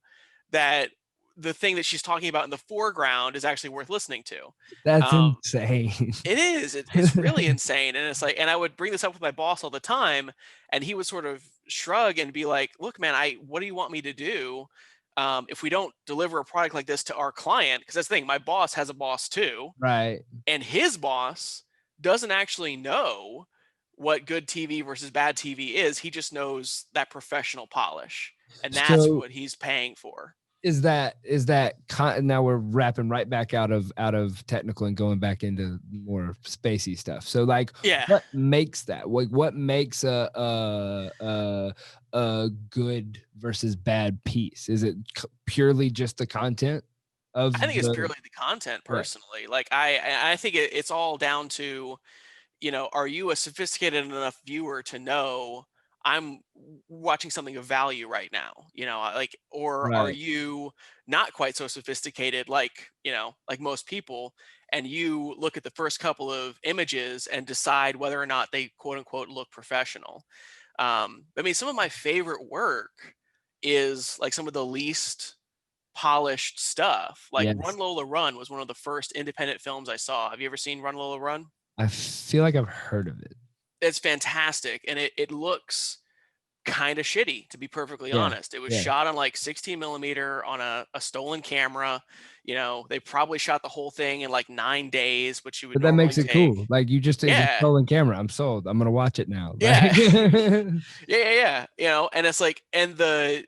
that the thing that she's talking about in the foreground is actually worth listening to. That's Um, insane. it is. It's really insane. And it's like, and I would bring this up with my boss all the time, and he would sort of shrug and be like, "Look, man, what do you want me to do if we don't deliver a product like this to our client?" Because that's the thing. My boss has a boss too, Right. and his boss doesn't actually know what good TV versus bad TV is. He just knows that professional polish, and that's So what he's paying for. now we're wrapping right back out of technical and going back into more spacey stuff. So like, Yeah. what makes that? What makes a good versus bad piece? Is it purely just the content of I think it's the purely the content right? personally. Like I think it's all down to, are you a sophisticated enough viewer to know I'm watching something of value right now? Like, or are Right. you not quite so sophisticated, like, like most people, and you look at the first couple of images and decide whether or not they quote unquote look professional. I mean, some of my favorite work is like some of the least polished stuff. Like Run Yes. Lola Run was one of the first independent films I saw. Have you ever seen Run Lola Run? I feel like I've heard of it. It's fantastic, and it looks kind of shitty, to be perfectly Yeah. honest. It was Yeah. shot on like 16 millimeter on a stolen camera. They probably shot the whole thing in like 9 days, which you would But that normally makes it take. cool. Like it's a Yeah, stolen camera. I'm sold. I'm gonna watch it now. Like yeah, yeah. And it's like, and the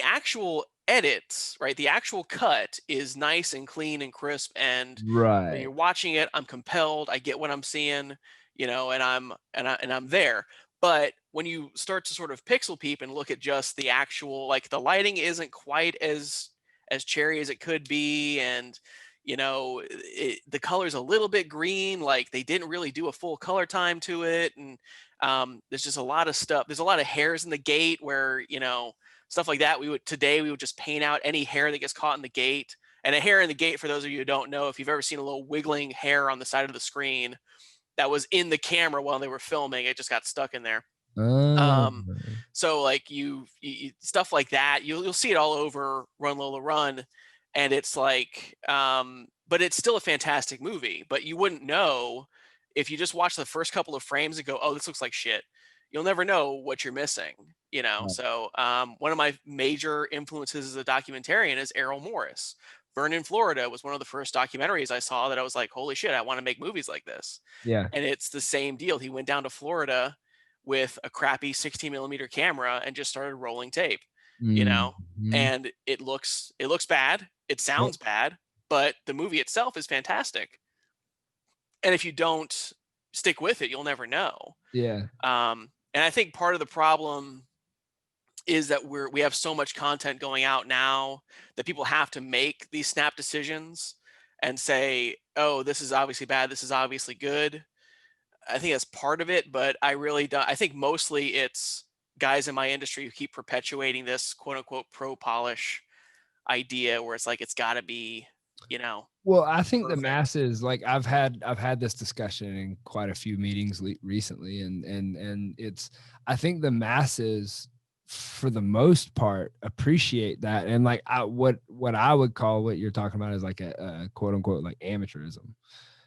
actual edits, right? The actual cut is nice and clean and crisp. And when right. you're watching it, I'm compelled. I get what I'm seeing, and I'm there. But when you start to sort of pixel peep and look at just the actual, like the lighting isn't quite as cherry as it could be, and the color's a little bit green, like they didn't really do a full color time to it, and there's just a lot of stuff. There's a lot of hairs in the gate where stuff like that. We would just paint out any hair that gets caught in the gate. And a hair in the gate, for those of you who don't know, if you've ever seen a little wiggling hair on the side of the screen that was in the camera while they were filming, it just got stuck in there. Oh, So like stuff like that, you'll see it all over Run Lola Run, and it's like, but it's still a fantastic movie. But you wouldn't know if you just watch the first couple of frames and go, "Oh, this looks like shit." You'll never know what you're missing. right. So one of my major influences as a documentarian is Errol Morris. Vernon, Florida was one of the first documentaries I saw that I was like, holy shit, I want to make movies like this. Yeah. And it's the same deal. He went down to Florida with a crappy 16 millimeter camera and just started rolling tape, you know, Mhm. and it looks bad. It Yep. sounds bad, but the movie itself is fantastic. And if you don't stick with it, you'll never know. Yeah. And I think part of the problem is that we have so much content going out now that people have to make these snap decisions and say, "Oh, this is obviously bad. This is obviously good." I think that's part of it, but I really don't. I think mostly it's guys in my industry who keep perpetuating this quote unquote pro polish idea where it's like it's got to be, Well, I think the perfect. masses, like I've had this discussion in quite a few meetings recently, and it's I think the masses, for the most part, appreciate that, and like what I would call what you're talking about is like a quote unquote like amateurism,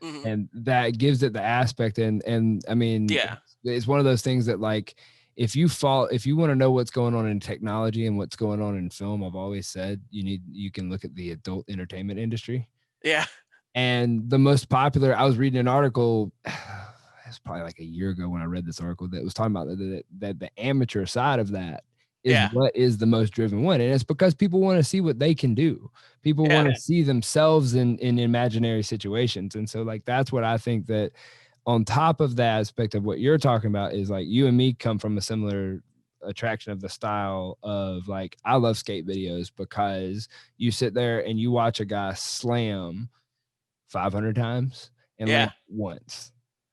Hmm. and that gives it the aspect, and I mean Yeah, it's one of those things that like if you want to know what's going on in technology and what's going on in film, I've always said you can look at the adult entertainment industry. yeah, And the most popular, I was reading an article, it's probably like a year ago when I read this article that was talking about that the amateur side of that is yeah, what is the most driven one. And it's because people want to see what they can do. People yeah, want to see themselves in imaginary situations. And so like that's what I think that on top of the aspect of what you're talking about is like you and me come from a similar attraction of the style of like I love skate videos because you sit there and you watch a guy slam 500 times and land yeah, once.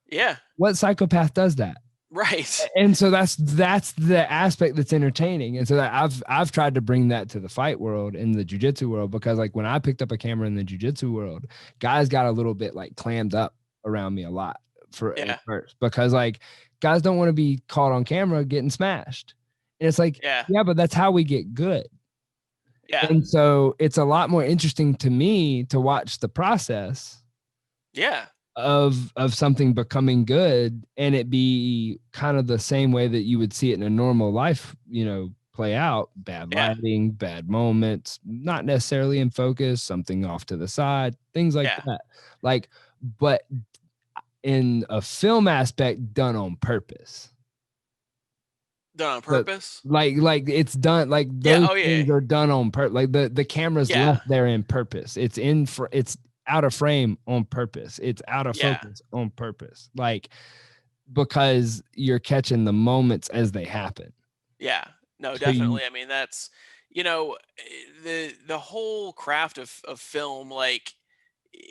yeah. What psychopath does that? Right. And so that's the aspect that's entertaining. And so that I've tried to bring that to the fight world in the jujitsu world, because like when I picked up a camera in the jujitsu world, guys got a little bit like clammed up around me a lot at Yeah, first, because like guys don't want to be caught on camera getting smashed. And it's like, yeah, yeah, but that's how we get good. Yeah. And so it's a lot more interesting to me to watch the process Yeah. of something becoming good, and it be kind of the same way that you would see it in a normal life, play out. Bad Yeah. lighting, bad moments, not necessarily in focus, something off to the side, things like Yeah. that. Like, but in a film aspect, done on purpose. Done on But purpose. like it's done, like Yeah. those Oh yeah. things are done on purpose. Like the camera's Yeah. left there in purpose. It's out of frame on purpose. It's out of Yeah. focus on purpose. Like, because you're catching the moments as they happen. Yeah. No, So you definitely. I mean, that's, the whole craft of film, like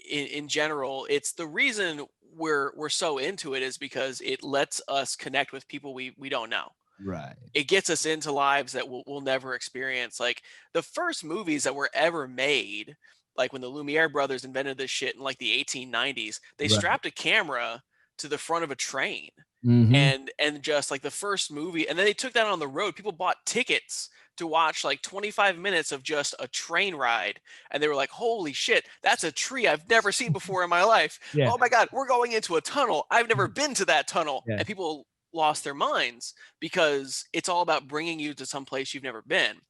in general, it's the reason we're so into it is because it lets us connect with people we don't know. right. It gets us into lives that we'll never experience. Like the first movies that were ever made, like when the Lumiere brothers invented this shit in like the 1890s, they Right. strapped a camera to the front of a train. Mm-hmm. And just like the first movie, and then they took that on the road. People bought tickets to watch like 25 minutes of just a train ride, and they were like, holy shit, that's a tree I've never seen before in my life. Yeah. Oh my god, we're going into a tunnel, I've never been to that tunnel. Yeah. And people lost their minds because it's all about bringing you to some place you've never been.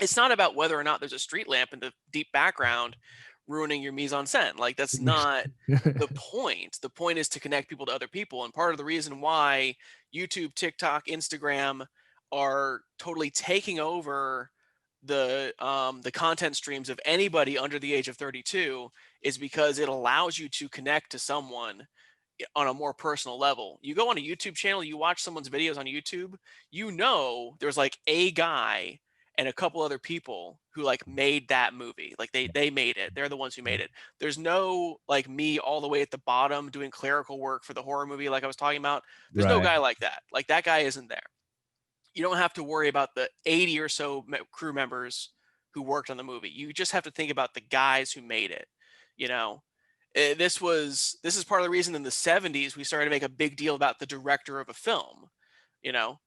It's not about whether or not there's a street lamp in the deep background ruining your mise en scène. Like that's not the point. The point is to connect people to other people. And part of the reason why YouTube, TikTok, Instagram are totally taking over the content streams of anybody under the age of 32 is because it allows you to connect to someone on a more personal level. You go on a YouTube channel, you watch someone's videos on YouTube, there's like a guy and a couple other people who like made that movie. Like they made it. They're the ones who made it. There's no like me all the way at the bottom doing clerical work for the horror movie like I was talking about. There's no Right. guy like that. Like that guy isn't there. You don't have to worry about the 80 or so crew members who worked on the movie. You just have to think about the guys who made it, you know. This is part of the reason in the 70s we started to make a big deal about the director of a film.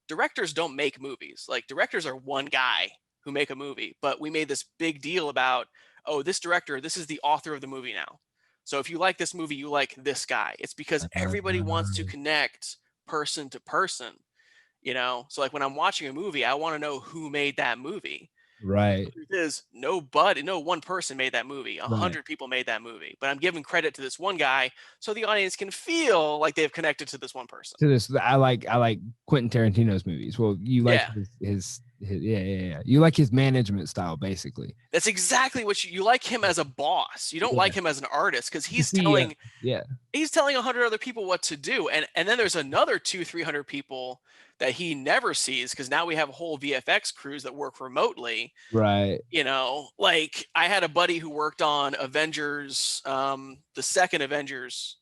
Directors don't make movies. Like directors are one guy who make a movie, but we made this big deal about, oh, this director, this is the author of the movie now. So if you like this movie, you like this guy. It's because everybody wants to connect person to person, So like when I'm watching a movie, I want to know who made that movie. Right. The truth is, no one person made that movie. 100 people made that movie, but I'm giving credit to this one guy so the audience can feel like they've connected to this one person. To this, I like Quentin Tarantino's movies. Well, you like Yeah. his yeah. You like his management style, basically. That's exactly what you like him as a boss. You don't like him as an artist because he's telling he's telling 100 other people what to do, and then there's another 200-300 people that he never sees because now we have whole VFX crews that work remotely. Right. Like I had a buddy who worked on Avengers, the second Avengers,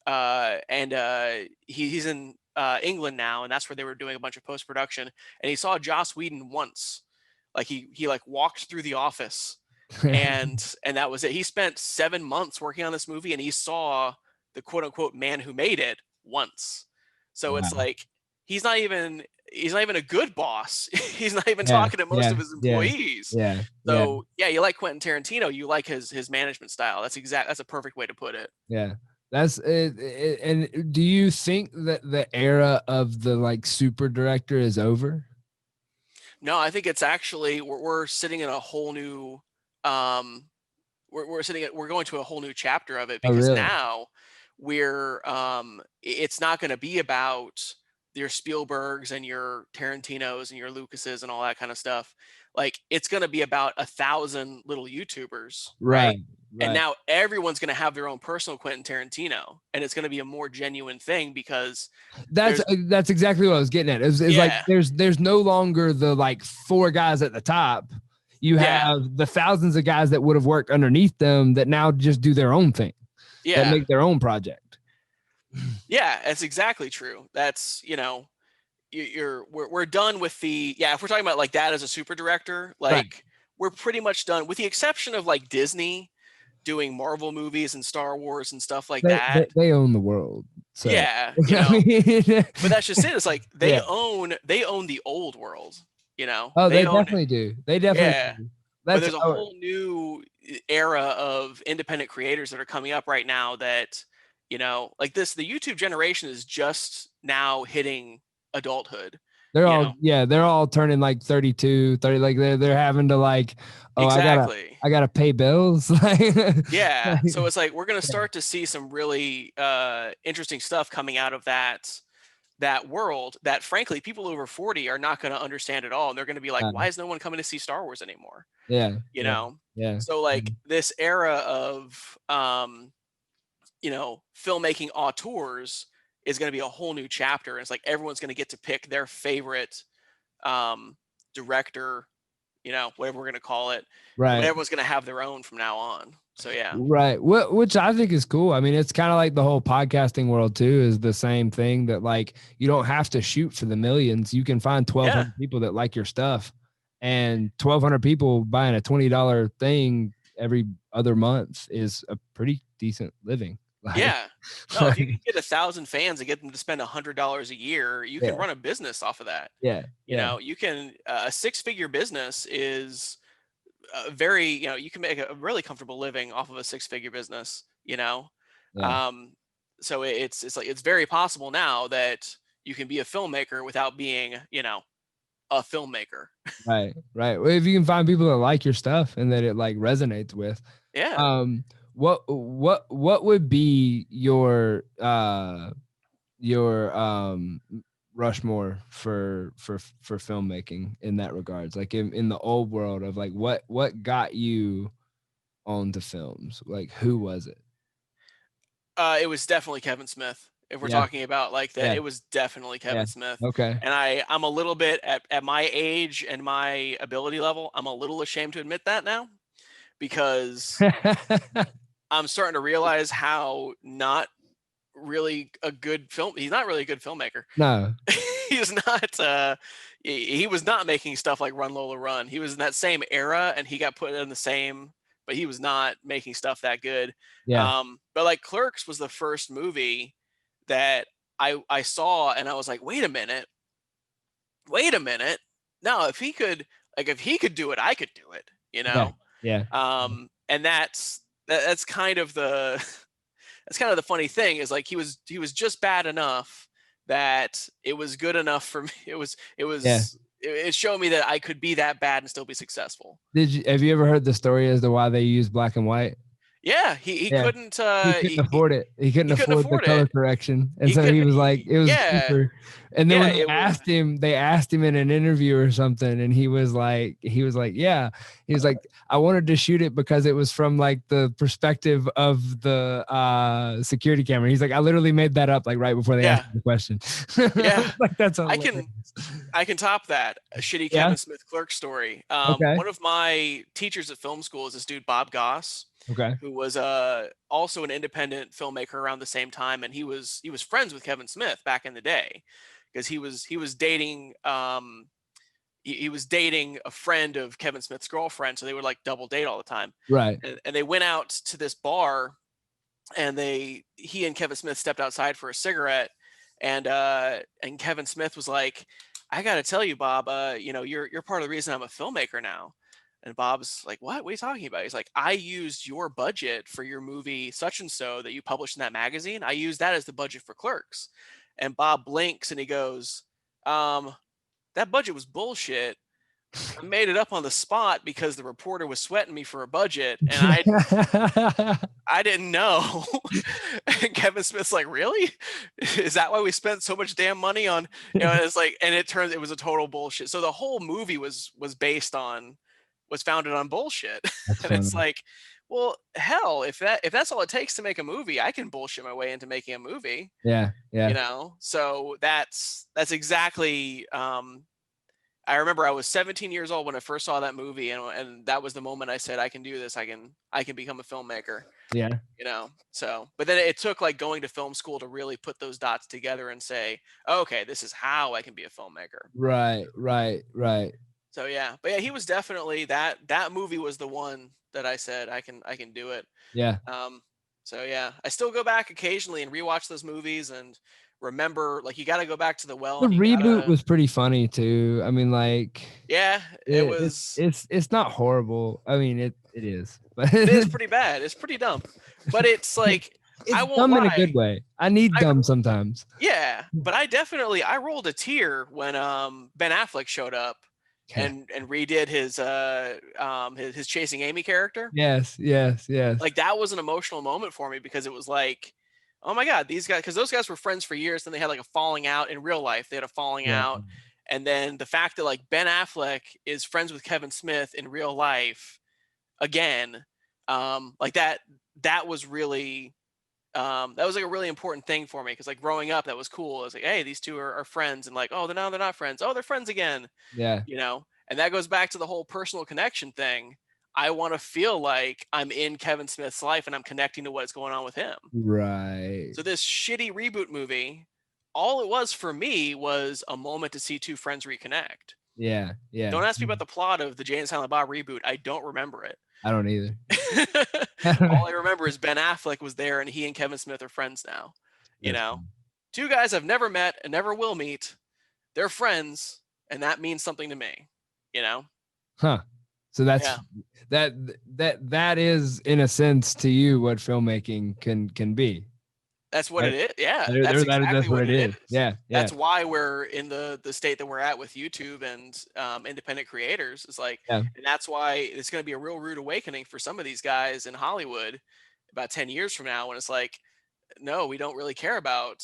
and he's in England now, and that's where they were doing a bunch of post production. And he saw Joss Whedon once, like he like walked through the office, and that was it. He spent 7 months working on this movie, and he saw the quote unquote man who made it once. So it's like he's not even a good boss. He's not even talking to most of his employees. Yeah. So you like Quentin Tarantino, you like his management style. That's a perfect way to put it. Yeah. That's it. And do you think that the era of the like super director is over? No, I think it's actually we're sitting in a whole new we're going to a whole new chapter of it because now it's not going to be about your Spielbergs and your Tarantinos and your Lucases and all that kind of stuff. Like it's going to be about 1,000 little YouTubers, right? And now everyone's going to have their own personal Quentin Tarantino, and it's going to be a more genuine thing because that's exactly what I was getting at. It's like there's no longer the like 4 guys at the top. You have the thousands of guys that would have worked underneath them that now just do their own thing. That make their own project. Yeah, that's exactly true. That's we're done with the if we're talking about like that as a super director, like we're pretty much done with the exception of like Disney doing Marvel movies and Star Wars and stuff like that. They own the world. So. Yeah, but that's just it. It's like they own the old world. Oh, they definitely do. They definitely do. But That's there's a whole new era of independent creators that are coming up right now that, like the YouTube generation is just now hitting adulthood, they're you all, know? yeah, they're all turning like 32, 30, like they're having to like, oh, Exactly. I gotta pay bills. Like, Yeah. like, So it's like we're gonna start to see some really interesting stuff coming out of that world that frankly people over 40 are not going to understand at all. And they're going to be like, uh, why is no one coming to see Star Wars anymore? yeah, You yeah, know? yeah, So like this era of filmmaking auteurs is going to be a whole new chapter. It's like everyone's going to get to pick their favorite um director, whatever we're going to call it. But right. everyone's going to have their own from now on. So yeah. Right. Which I think is cool. I mean, it's kind of like the whole podcasting world too, is the same thing that like you don't have to shoot for the millions. You can find Yeah. 1,200 people that like your stuff, and 1,200 people buying a $20 thing every other month is a pretty decent living. Like, Yeah. No, if you can get 1,000 fans and get them to spend $100 a year, you can yeah, run a business off of that. yeah, yeah, You can a six-figure business is very, you can make a really comfortable living off of a six-figure business. yeah. Um, so it's like it's very possible now that you can be a filmmaker without being, a filmmaker. Right, right. Well, if you can find people that like your stuff and that it like resonates with, Yeah. um, what would be your Rushmore for filmmaking in that regards, like in the old world of like what got you onto films, like who was it? It was definitely Kevin Smith. If we're Yeah, talking about like that, yeah, it was definitely yeah. Kevin Smith. Okay. And I'm a little bit at my age and my ability level, I'm a little ashamed to admit that now because I'm starting to realize how not really a good film. He's not really a good filmmaker. No. He's not. He was not making stuff like Run Lola Run. He was in that same era, and he got put in the same. But he was not making stuff that good. Yeah. But like Clerks was the first movie that I saw, and I was like, wait a minute. No, if he could do it, I could do it. Yeah. Yeah. And that's kind of the that's kind of the funny thing is like he was just bad enough that it was good enough for me. Yeah. It showed me that I could be that bad and still be successful. Have you ever heard the story as to why they use black and white? Yeah, he Yeah. couldn't He couldn't afford it. He couldn't he couldn't afford the afford color it. correction. And He so he couldn't was like, it was yeah. cheaper. And then Yeah, when they asked him in an interview or something, and he was like, yeah. He was like, I wanted to shoot it because it was from like the perspective of the security camera. He's like, I literally made that up like right before they asked me the question. Yeah. Like that's I hilarious. can top that a shitty Yeah. Kevin Smith Clerk story. Okay. One of my teachers at film school is this dude Bob Goss, Okay. who was also an independent filmmaker around the same time, and he was friends with Kevin Smith back in the day because he was dating he was dating a friend of Kevin Smith's girlfriend, so they would like double date all the time. Right. And they went out to this bar, and he and Kevin Smith stepped outside for a cigarette, and Kevin Smith was like, I got to tell you, Bob, you're part of the reason I'm a filmmaker now. And Bob's like, what are you talking about? He's like, I used your budget for your movie such and so that you published in that magazine. I used that as the budget for Clerks. And Bob blinks and he goes, that budget was bullshit. I made it up on the spot because the reporter was sweating me for a budget, and I didn't know. And Kevin Smith's like, really? Is that why we spent so much damn money on, it's like, and it was a total bullshit. So the whole movie was founded on bullshit. That's And funny. it's like, well, hell, if that's all it takes to make a movie, I can bullshit my way into making a movie. Yeah. Yeah. So that's exactly I remember I was 17 years old when I first saw that movie, and that was the moment I said, I can do this. I can become a filmmaker. Yeah. So, but then it took like going to film school to really put those dots together and say, okay, this is how I can be a filmmaker. Right. So yeah, but yeah, he was definitely that movie was the one that I said I can do it. Yeah. So yeah, I still go back occasionally and rewatch those movies and remember, like, you got to go back to the well, The and you reboot gotta, was pretty funny too. I mean, like yeah, it was, it's not horrible. I mean, it is, but it is pretty bad. It's pretty dumb, but it's like, I it's won't dumb in a good lie. way. I need I dumb sometimes. Yeah, but I rolled a tear when Ben Affleck showed up Yeah. and redid his Chasing Amy character. Yes, yes, yes. Like, that was an emotional moment for me, because it was like, oh my god, these guys, because those guys were friends for years, then they had like a falling out in real life. They had a falling Right. out, and then the fact that, like, Ben Affleck is friends with Kevin Smith in real life again, like, that was really, that was like a really important thing for me, because, like, growing up, that was cool. I was like, hey, these two are friends, and like, oh, they're not friends. Oh, they're friends again, Yeah. you know. And that goes back to the whole personal connection thing. I want to feel like I'm in Kevin Smith's life and I'm connecting to what's going on with him. Right. So this shitty reboot movie, all it was for me was a moment to see two friends reconnect. Yeah, yeah. Don't ask me about the plot of the Jay and Silent Bob reboot. I don't remember it. I don't either. All I remember is Ben Affleck was there, and he and Kevin Smith are friends now. You That's know, funny. two guys I've never met and never will meet. They're friends, and that means something to me. You know? Huh. So that's Yeah. that is, in a sense, to you what filmmaking can be. That's what Right? it is. Yeah, There- that's there- exactly that's what it is. Yeah, yeah. That's why we're in the state that we're at with YouTube and independent creators. It's like, Yeah. and that's why it's going to be a real rude awakening for some of these guys in Hollywood about 10 years from now, when it's like, no, we don't really care about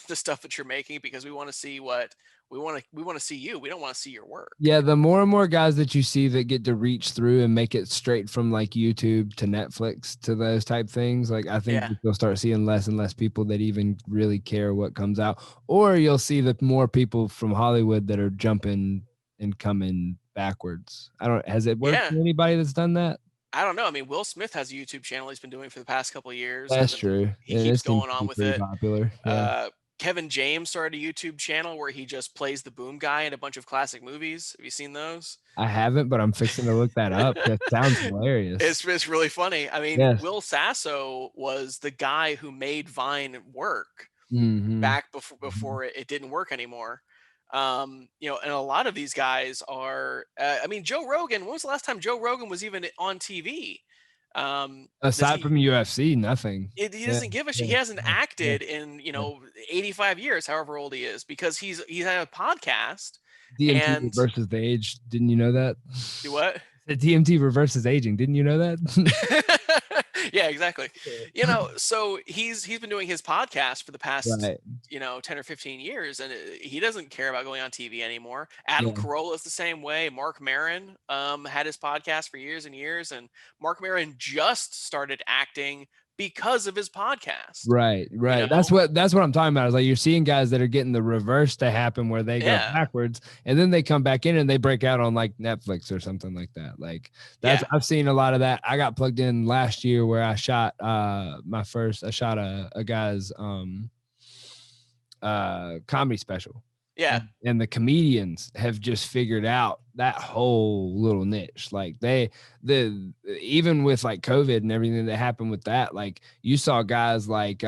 the stuff that you're making, because we want to see what we want to see you. We don't want to see your work. Yeah, the more and more guys that you see that get to reach through and make it straight from like YouTube to Netflix to those type things, like I think Yeah. you'll start seeing less and less people that even really care what comes out, or you'll see the more people from Hollywood that are jumping and coming backwards. Has it worked Yeah. for anybody that's done that? I don't know. I mean, Will Smith has a YouTube channel he's been doing for the past couple of years, That's and true. he And keeps it seems going to on be with pretty it. popular. Yeah. Kevin James started a YouTube channel where he just plays the boom guy in a bunch of classic movies. Have you seen those? I haven't, but I'm fixing to look that up. That sounds hilarious. It's really funny. I mean, Yes. Will Sasso was the guy who made Vine work Mhm. back before it didn't work anymore. You know, and a lot of these guys are. I mean, Joe Rogan. When was the last time Joe Rogan was even on TV? Does Aside he? from UFC, nothing. He Yeah, doesn't give a shit. He yeah, hasn't yeah, acted in, yeah. 85 years, however old he is, because he's had a podcast. DMT And reverses the age. Didn't you know that? do what? The DMT reverses aging. Didn't you know that? Yeah, exactly. You know, so he's been doing his podcast for the past, Right. 10 or 15 years, and he doesn't care about going on TV anymore. Adam Yeah. Carolla is the same way. Mark Maron had his podcast for years and years, and Mark Maron just started acting because of his podcast. Right. know? That's what I'm talking about. Is like you're seeing guys that are getting the reverse to happen where they go Yeah. backwards and then they come back in and they break out on like Netflix or something like that. Like that's Yeah. I've seen a lot of that. I got plugged in last year where I shot a guy's comedy special. Yeah. And the comedians have just figured out that whole little niche. Like even with like COVID and everything that happened with that, like you saw guys like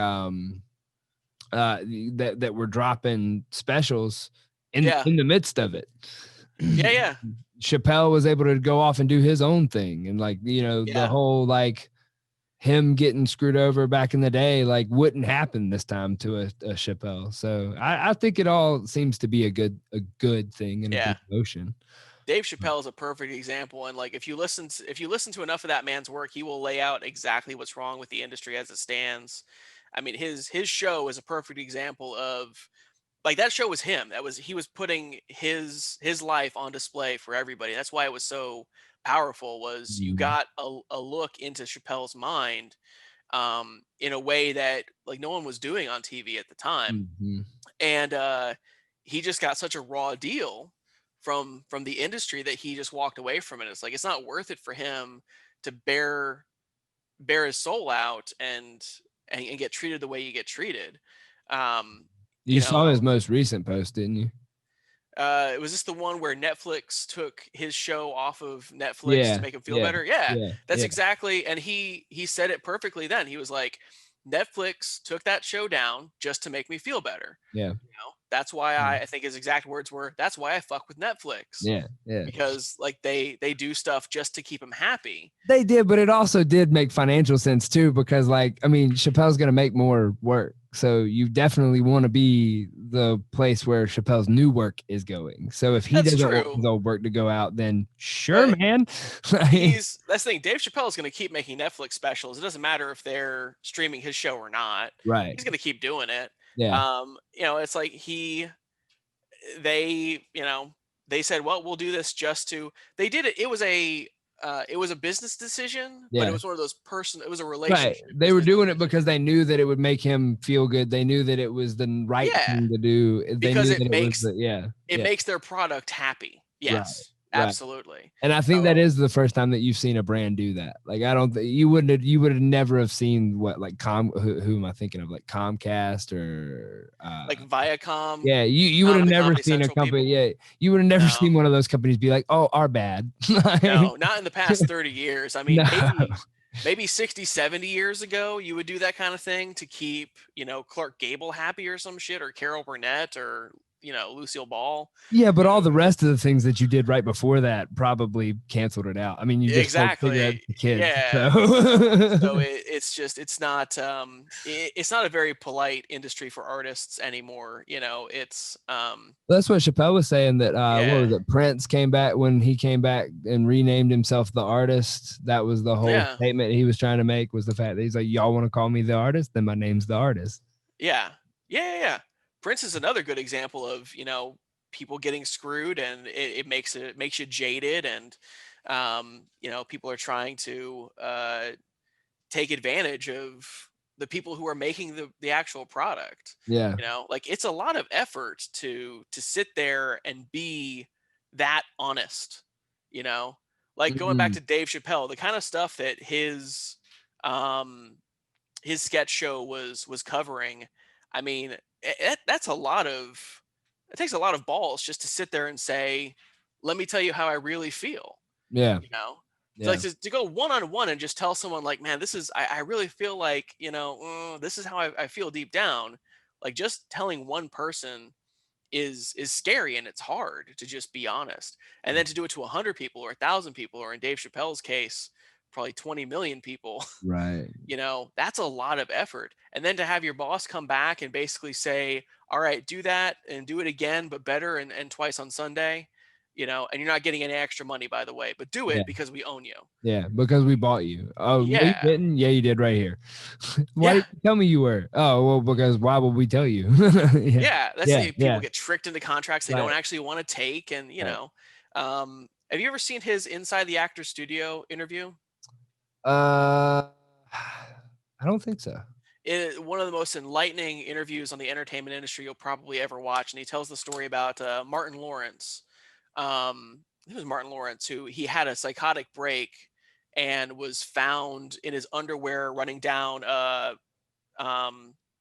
that were dropping specials in the midst of it. Yeah. Chappelle was able to go off and do his own thing, and like the whole like him getting screwed over back in the day like wouldn't happen this time to a Chappelle. So I think it all seems to be a good thing and a good motion. Dave Chappelle is a perfect example, and like if you listen to enough of that man's work, he will lay out exactly what's wrong with the industry as it stands. I mean, his show is a perfect example of, like, that show was him. He was putting his life on display for everybody. That's why it was so powerful. Was you got a look into Chappelle's mind in a way that like no one was doing on TV at the time. Mm-hmm. And he just got such a raw deal from the industry that he just walked away from it. It's like it's not worth it for him to bear his soul out and get treated the way you get treated. You saw his most recent post, didn't you? Was this the one where Netflix took his show off of Netflix to make him feel better? Yeah, that's exactly. And he said it perfectly then. He was like, Netflix took that show down just to make me feel better. Yeah. That's why I think his exact words were, "That's why I fuck with Netflix." Yeah. Yeah. Because like they do stuff just to keep him happy. They did, but it also did make financial sense too, because like, I mean, Chappelle's going to make more work. So you definitely want to be the place where Chappelle's new work is going. So if he That's doesn't want true. his old work to go out, then sure, But man. that's the thing. Dave Chappelle is going to keep making Netflix specials. It doesn't matter if they're streaming his show or not. Right. He's going to keep doing it. Yeah. It's like they said, well, we'll do this just to, they did it. It was a business decision, but Yeah. it was one of those it was a Right. relationship. They were business doing it decision. because they knew that it would make him feel good. They knew that it was the right Yeah. thing to do. They Because knew it that makes it makes their product happy. Yes, right. absolutely. And I think So, that is the first time that you've seen a brand do that. Like, I don't think you would have never have seen what, like, who am I thinking of? Like Comcast or like Viacom. yeah, you would have the never Comedy seen a Central company. people. Yeah, you would have never No. seen one of those companies be like, "Oh, our bad." No, not in the past 30 years. I mean, No. maybe 60, 70 years ago, you would do that kind of thing to keep, Clark Gable happy or some shit, or Carol Burnett, or, Lucille Ball. Yeah, but all the rest of the things that you did right before that probably canceled it out. I mean, you just like figure out Exactly. the kids. Yeah. So, So it's not it's not a very polite industry for artists anymore. It's that's what Chappelle was saying, that what was yeah. it? Prince came back when he came back and renamed himself the artist. That was the whole Yeah. statement he was trying to make, was the fact that he's like, y'all want to call me the artist? Then my name's the artist. Yeah. Yeah. Prince is another good example of, people getting screwed, and it makes you jaded, and people are trying to take advantage of the people who are making the actual product. Yeah. Like, it's a lot of effort to sit there and be that honest, like going back to Dave Chappelle, the kind of stuff that his sketch show was covering. I mean, that's it takes a lot of balls just to sit there and say, let me tell you how I really feel. Yeah. So like to go one-on-one and just tell someone, like, man, I really feel like, this is how I feel deep down. Like, just telling one person is scary, and it's hard to just be honest. And then to do it to 100 people or 1,000 people, or in Dave Chappelle's case, probably 20 million people, Right. that's a lot of effort. And then to have your boss come back and basically say, all right, do that and do it again, but better, and twice on Sunday, and you're not getting any extra money, by the way, but do it Yeah. because we own you. Yeah, because we bought you. Oh, no, you Yeah. didn't? Yeah, you did right here. Why Yeah. did you tell me you were? Oh, well, because why would we tell you? Yeah. That's Yeah, the people yeah. get tricked into contracts they Right. don't actually want to take. And, have you ever seen his Inside the Actor Studio interview? I don't think so. One of the most enlightening interviews on the entertainment industry you'll probably ever watch. And he tells the story about Martin Lawrence. It was Martin Lawrence, who he had a psychotic break and was found in his underwear running down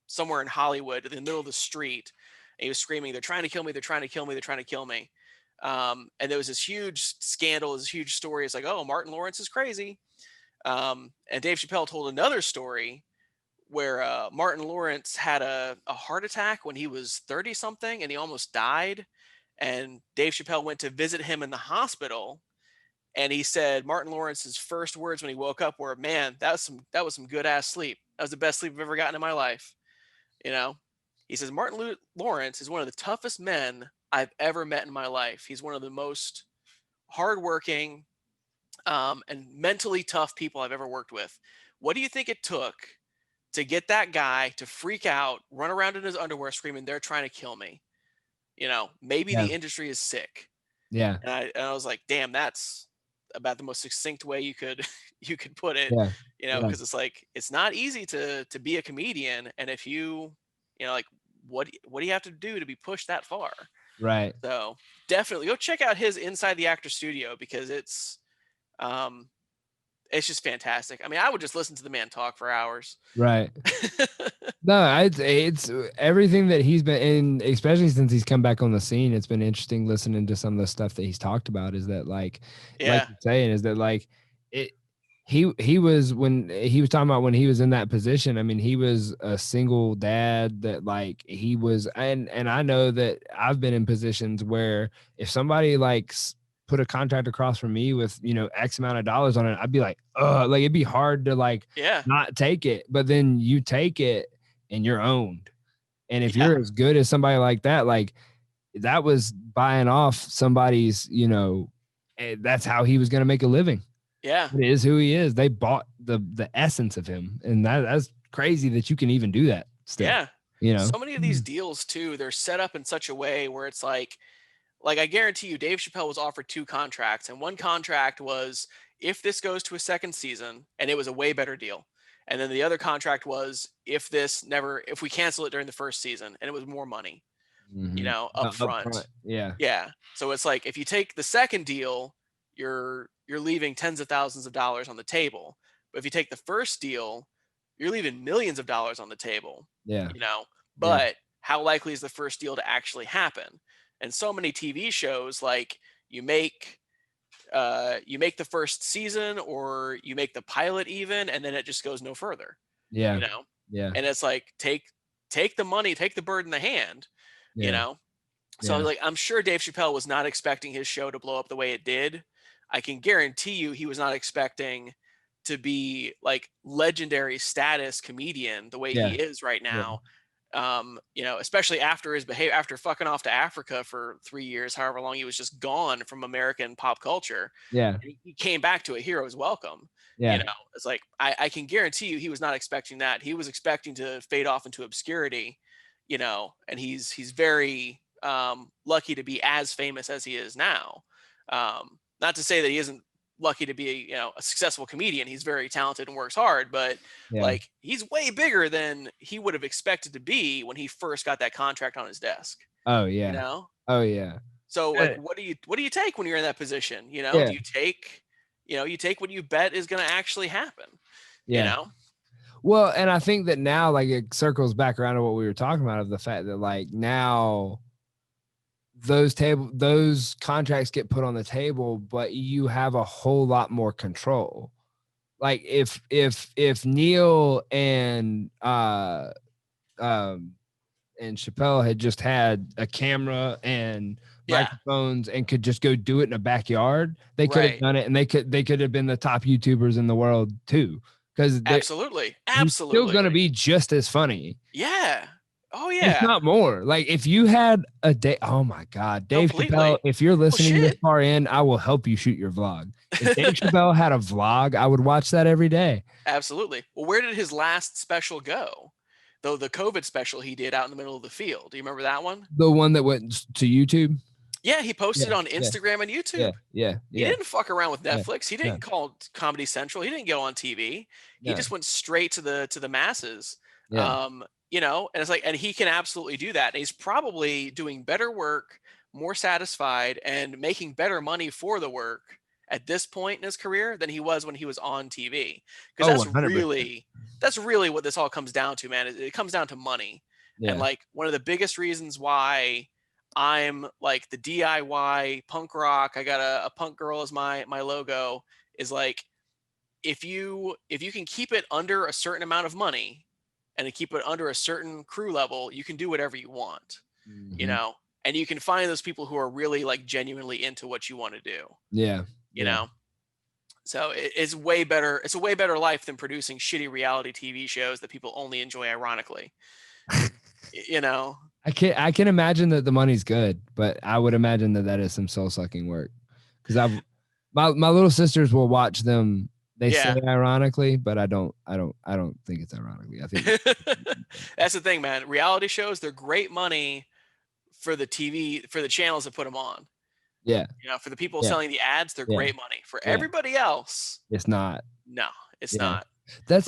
somewhere in Hollywood in the middle of the street. And he was screaming, "They're trying to kill me! They're trying to kill me! They're trying to kill me!" And there was this huge scandal, this huge story. It's like, oh, Martin Lawrence is crazy. And Dave Chappelle told another story where Martin Lawrence had a heart attack when he was 30 something, and he almost died. And Dave Chappelle went to visit him in the hospital, and he said Martin Lawrence's first words when he woke up were, "Man, that was some good ass sleep. That was the best sleep I've ever gotten in my life." He says Martin Lawrence is one of the toughest men I've ever met in my life. He's one of the most hardworking and mentally tough people I've ever worked with. What do you think it took to get that guy to freak out, run around in his underwear screaming, "They're trying to kill me"? Maybe Yeah. the industry is sick. Yeah. And I was like, damn, that's about the most succinct way you could put it. Yeah. Because it's like, it's not easy to be a comedian, and if like, what do you have to do to be pushed that far? Right. So definitely go check out his Inside the Actor Studio, because it's just fantastic. I mean, I would just listen to the man talk for hours. Right. No, it's everything that he's been in, especially since he's come back on the scene. It's been interesting listening to some of the stuff that he's talked about. Is that like Yeah. you're saying, is that like he was, when he was talking about when he was in that position, I mean, he was a single dad that like he was, and I know that I've been in positions where if somebody like put a contract across from me with, you know, X amount of dollars on it, I'd be like, like it'd be hard to like Yeah. not take it. But then you take it and you're owned. And if Yeah. you're as good as somebody like that, like that was buying off somebody's, you know, that's how he was going to make a living. Yeah. It is who he is. They bought the essence of him, and that's crazy that you can even do that still. Yeah. You know, So many of these deals too, they're set up in such a way where it's like I guarantee you, Dave Chappelle was offered 2 contracts, and one contract was if this goes to a second season, and it was a way better deal. And then the other contract was if we cancel it during the first season, and it was more money, you know, up front. Yeah. Yeah. So it's like if you take the second deal, you're leaving tens of thousands of dollars on the table. But if you take the first deal, you're leaving millions of dollars on the table. Yeah. You know, Yeah. but how likely is the first deal to actually happen? And so many TV shows, like you make the first season or you make the pilot even, and then it just goes no further. Yeah. You know? Yeah. And it's like take the money, take the bird in the hand, you Yeah. know? So like I'm sure Dave Chappelle was not expecting his show to blow up the way it did. I can guarantee you he was not expecting to be like legendary status comedian the way Yeah. he is right Yeah. now. You know, especially after his behavior, after fucking off to Africa for 3 years, however long he was just gone from American pop culture. Yeah. And he came back to a hero's welcome. You Yeah. know, it's like I can guarantee you he was not expecting that. He was expecting to fade off into obscurity, you know, and he's very lucky to be as famous as he is now. Not to say that he isn't lucky to be a successful comedian. He's very talented and works hard, but Yeah. like he's way bigger than he would have expected to be when he first got that contract on his desk. Oh yeah. You know? Oh yeah. So like what do you take when you're in that position? You know, Yeah. do you take you take what you bet is going to actually happen? Yeah. You know? Well, and I think that now, like, it circles back around to what we were talking about, of the fact that like now those contracts get put on the table, but you have a whole lot more control. Like if Neil and Chappelle had just had a camera and microphones and could just go do it in a backyard, they could have done it, and they could have been the top YouTubers in the world too. Because absolutely, he's still gonna be just as funny. Yeah. Oh yeah. If not more. Like if you had a day, oh my God, Dave Chappelle, if you're listening this far in, I will help you shoot your vlog. If Dave Chappelle had a vlog, I would watch that every day. Absolutely. Well, where did his last special go? Though the COVID special he did out in the middle of the field. Do you remember that one? The one that went to YouTube? Yeah, he posted on Instagram and YouTube. Yeah. He didn't fuck around with Netflix. He didn't call Comedy Central. He didn't go on TV. He just went straight to the masses. You know, and it's like, and he can absolutely do that. And he's probably doing better work, more satisfied, and making better money for the work at this point in his career than he was when he was on TV. Because that's really what this all comes down to, man. It comes down to money. And like one of the biggest reasons why I'm like the DIY punk rock, I got a punk girl as my logo, is like if you can keep it under a certain amount of money and to keep it under a certain crew level, you can do whatever you want, you know, and you can find those people who are really like genuinely into what you want to do. Yeah. You know, so it's way better. It's a way better life than producing shitty reality TV shows that people only enjoy ironically. You know, I can imagine that the money's good, but I would imagine that is some soul sucking work. Because my little sisters will watch them. They say ironically, but I don't think it's ironically. I think that's the thing, man. Reality shows, they're great money for the TV, for the channels that put them on. Yeah. You know, for the people selling the ads, they're great money. For everybody else, it's not. No, it's not.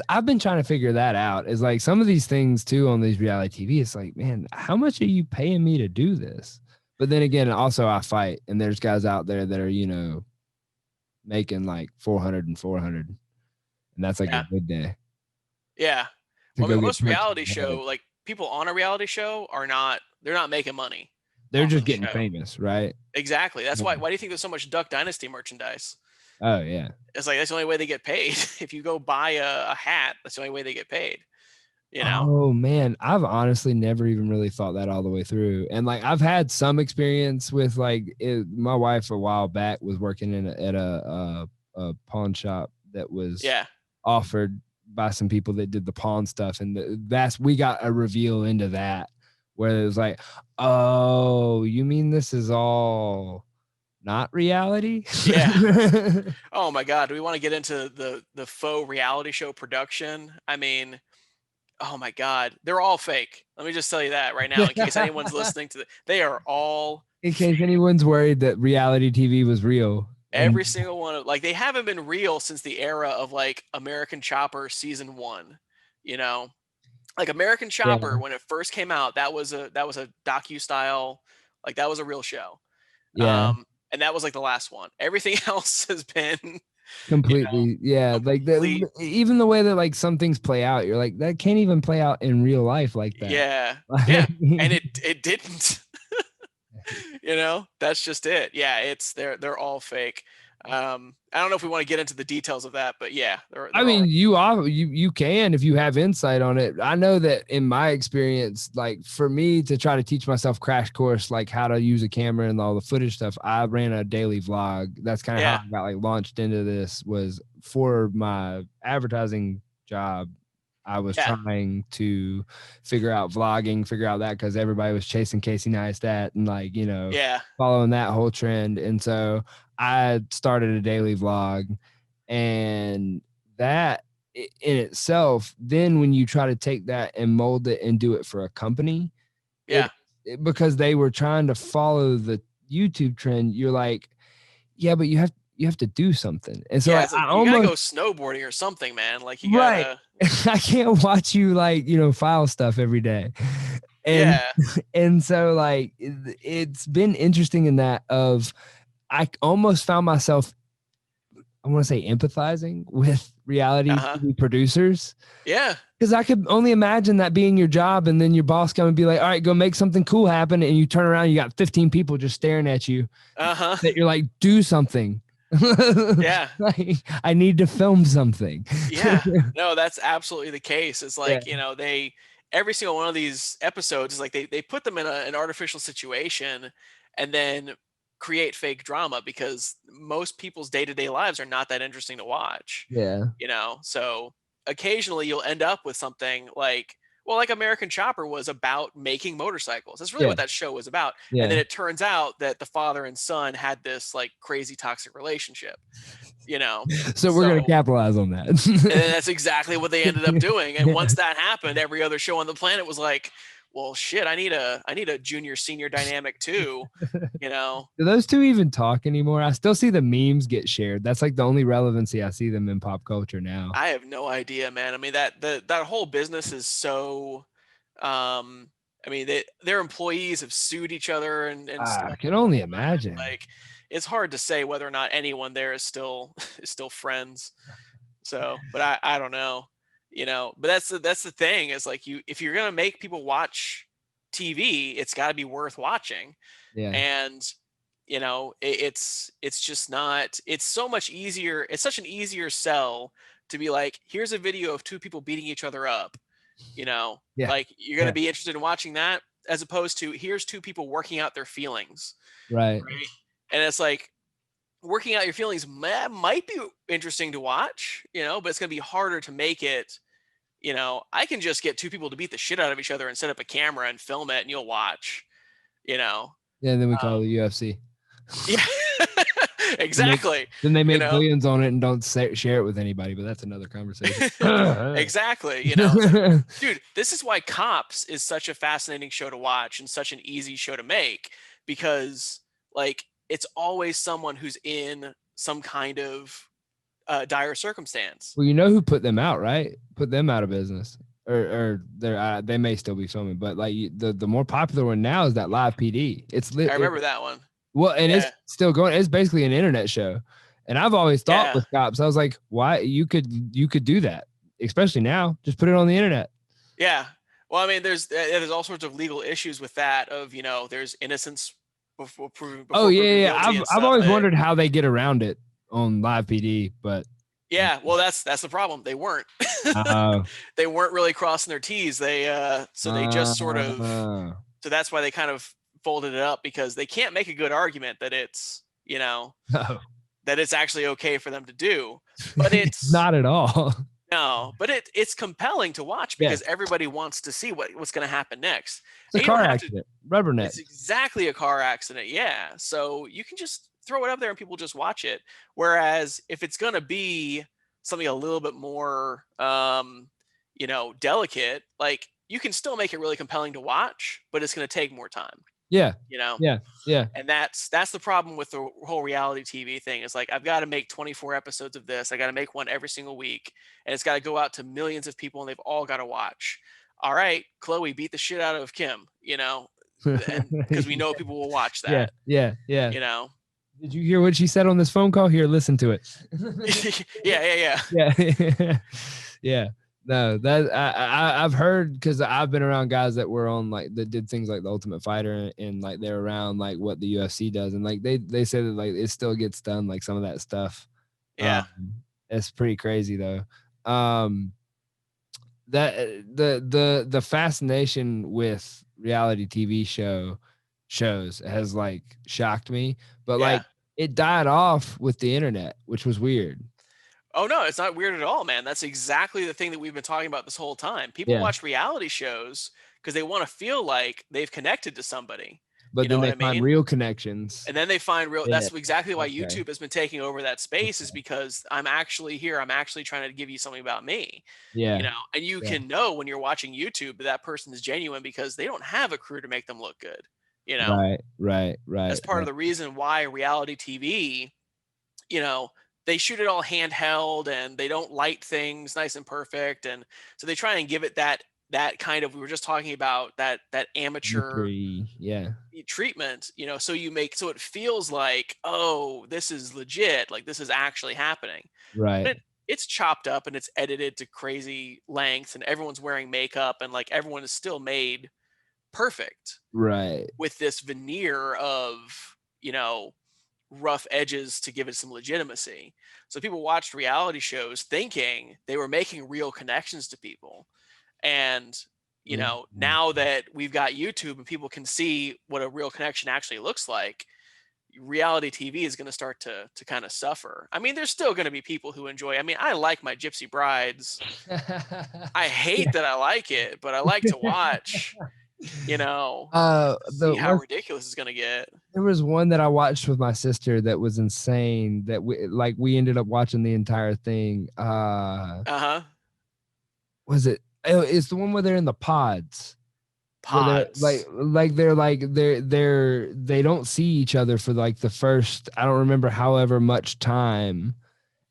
I've been trying to figure that out. Is like some of these things too on these reality TV. It's like, man, how much are you paying me to do this? But then again, also I fight, and there's guys out there that are, you know, making like 400 and 400, and that's like a good day. Yeah. Well, I mean, most reality show, like people on a reality show they're not making money. They're just getting famous, right? Exactly. That's why do you think there's so much Duck Dynasty merchandise? Oh yeah. It's like, that's the only way they get paid. If you go buy a hat, that's the only way they get paid, you know? Oh man, I've honestly never even really thought that all the way through. And like I've had some experience with like my wife a while back was working at a pawn shop that was Yeah. offered by some people that did the pawn stuff, and that's we got a reveal into that where it was like, oh, you mean this is all not reality? Yeah. Oh my God. Do we want to get into the faux reality show production? I mean, oh my God, they're all fake. Let me just tell you that right now, in case anyone's listening to they are all In case anyone's worried that reality TV was real. every single one of, like, they haven't been real since the era of like American Chopper season 1, you know? Like American Chopper, Yeah. when it first came out, that was a docu style, like that was a real show. Yeah. And that was like the last one. Everything else has been, you know, Completely. Yeah. Like complete. even the way that like some things play out, you're like, that can't even play out in real life like that. Yeah. Yeah. And it didn't. You know, that's just it. Yeah, it's they're all fake. I don't know if we want to get into the details of that, but yeah, they're I all mean, you can if you have insight on it. I know that in my experience, like for me to try to teach myself crash course, like how to use a camera and all the footage stuff, I ran a daily vlog. That's kind of how yeah. I got like launched into this. Was for my advertising job. I was Yeah. trying to figure out vlogging, figure out that because everybody was chasing Casey Neistat and like, Yeah. following that whole trend. And so I started a daily vlog, and that in itself, then when you try to take that and mold it and do it for a company, Yeah. because they were trying to follow the YouTube trend, you're like, yeah, but you have to do something. And so Yeah, like, it's like I you gotta go almost snowboarding or something, man. Like you right. gotta. I can't watch you like, file stuff every day. And Yeah. and so like it's been interesting in that of I almost found myself, I want to say, empathizing with reality Uh-huh. TV producers, Yeah. because I could only imagine that being your job, and then your boss come and be like, all right, go make something cool happen, and you turn around, you got 15 people just staring at you, Uh-huh. that you're like, do something. Yeah. Like, I need to film something. Yeah. No, that's absolutely the case. It's Yeah. like, they every single one of these episodes is like they put them in an artificial situation and then create fake drama because most people's day-to-day lives are not that interesting to watch. Yeah. So occasionally you'll end up with something like, well, like American Chopper was about making motorcycles. That's really Yeah. what that show was about. Yeah. And then it turns out that the father and son had this like crazy toxic relationship, So we're going to capitalize on that. and that's exactly what they ended up doing. And once that happened, every other show on the planet was like, well, shit, I need a junior senior dynamic too, Do those two even talk anymore? I still see the memes get shared. That's like the only relevancy I see them in pop culture now. I have no idea, man. I mean, that whole business is so, I mean, their employees have sued each other and I stuff. can only imagine. Like, it's hard to say whether or not anyone there is still friends. So, but I don't know, but that's the thing is like if you're going to make people watch TV, it's got to be worth watching. Yeah. And, it's just not, it's so much easier. It's such an easier sell to be like, here's a video of two people beating each other up, Yeah. like you're going to be interested in watching that as opposed to here's two people working out their feelings. Right. And it's like, working out your feelings might be interesting to watch, but it's going to be harder to make it. I can just get two people to beat the shit out of each other and set up a camera and film it and you'll watch, Yeah, and then we call it the UFC. Yeah, exactly. Then they make billions on it and don't share it with anybody, but that's another conversation. Exactly. Dude, this is why Cops is such a fascinating show to watch and such an easy show to make, because like it's always someone who's in some kind of dire circumstance. Well, who put them out, right? Put them out of business, or they may still be filming, but like the more popular one now is that Live PD. I remember that one. Well, and it's still going. It's basically an internet show, and I've always thought with Cops, I was like, why you could do that, especially now. Just put it on the internet. Yeah. Well, I mean, there's all sorts of legal issues with that. Of there's innocence before oh yeah. I've always wondered how they get around it. on live PD, but Yeah, well, that's the problem. They weren't. uh, They weren't really crossing their T's. So they just sort of. uh, So that's why they kind of folded it up, because they can't make a good argument that it's no, that it's actually okay for them to do. But it's not at all. no, but it's compelling to watch because everybody wants to see what's going to happen next. It's a car accident, rubberneck. It's exactly a car accident. Yeah. So you can just throw it up there and people just watch it. Whereas if it's going to be something a little bit more, delicate, like you can still make it really compelling to watch, but it's going to take more time. Yeah. Yeah. And that's the problem with the whole reality TV thing. Is like, I've got to make 24 episodes of this. I got to make one every single week, and it's got to go out to millions of people, and they've all got to watch. All right, Chloe, beat the shit out of Kim, because we know people will watch that. Yeah. Did you hear what she said on this phone call? Here, listen to it. Yeah. No, that I've heard, because I've been around guys that were on that did things like the Ultimate Fighter, and like they're around like what the UFC does, and like they say that like it still gets done, like some of that stuff. Yeah, it's pretty crazy though. That the fascination with reality TV shows has like shocked me, but like it died off with the internet, which was weird. Oh, no, it's not weird at all, man. That's exactly the thing that we've been talking about this whole time. People watch reality shows because they want to feel like they've connected to somebody. But then they find real connections. And then they find real. That's exactly why YouTube has been taking over that space, is because I'm actually here. I'm actually trying to give you something about me. Yeah. And you can know when you're watching YouTube that person is genuine because they don't have a crew to make them look good. Right. That's part of the reason why reality TV, they shoot it all handheld and they don't light things nice and perfect. And so they try and give it that kind of, we were just talking about that amateur treatment, so it feels like, oh, this is legit. Like this is actually happening. Right. But it's chopped up and it's edited to crazy lengths and everyone's wearing makeup and like everyone is still made perfect. Right. With this veneer of, rough edges to give it some legitimacy. So people watched reality shows thinking they were making real connections to people. And, now that we've got YouTube and people can see what a real connection actually looks like, reality TV is going to start to kind of suffer. I mean, there's still going to be people who enjoy. I mean, I like my Gypsy Brides. I hate that I like it, but I like to watch. See how ridiculous it's gonna get. There was one that I watched with my sister that was insane, that we ended up watching the entire thing. Was it? It's the one where they're in the pods. They don't see each other for like the first, I don't remember however much time,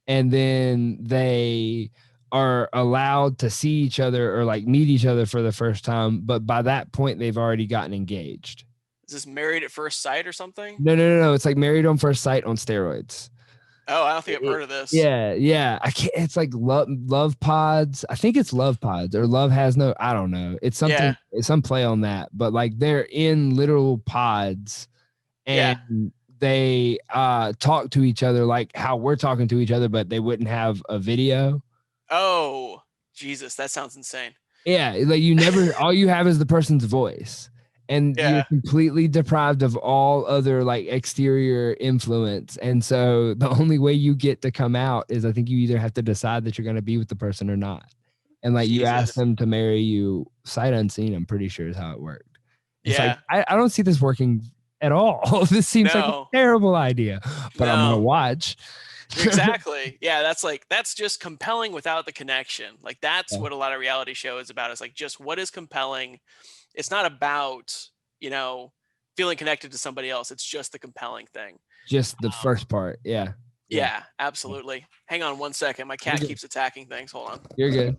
and then they are allowed to see each other or like meet each other for the first time, but by that point they've already gotten engaged. Is this Married at First Sight or something? No. It's like Married on First Sight on steroids. Oh, I don't think I've heard of this. Yeah. I can't. It's like love pods. I think it's Love Pods or Love Has No. I don't know. It's something. It's some play on that. But like they're in literal pods, and they talk to each other like how we're talking to each other, but they wouldn't have a video. Oh, Jesus, that sounds insane. Yeah, like you never. All you have is the person's voice. And you're completely deprived of all other like exterior influence. And so the only way you get to come out is, I think you either have to decide that you're going to be with the person or not. And like you ask them to marry you sight unseen, I'm pretty sure is how it worked. It's like, I don't see this working at all. This seems like a terrible idea, but I'm going to watch. Exactly. Yeah. That's just compelling without the connection. Like that's what a lot of reality show is about. It's like, just what is compelling. It's not about, feeling connected to somebody else. It's just the compelling thing. Just the first part. Yeah. Yeah, absolutely. Hang on 1 second. My cat keeps attacking things. Hold on. You're good.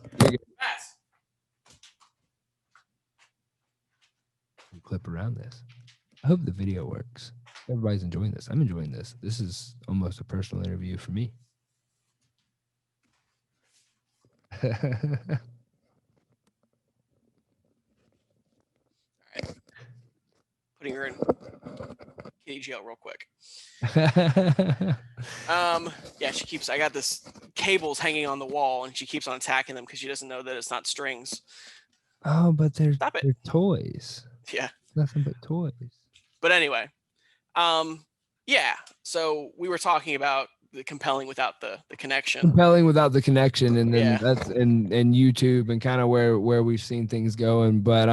Clip around this. I hope the video works. Everybody's enjoying this. I'm enjoying this. This is almost a personal interview for me. Putting her in to jail real quick. Yeah, I got this cables hanging on the wall, and she keeps on attacking them because she doesn't know that it's not strings. Oh, but they're toys. Yeah, nothing but toys. But anyway, yeah. So we were talking about the compelling without the connection. Compelling without the connection, and then Yeah. that's and YouTube and kind of where we've seen things going. But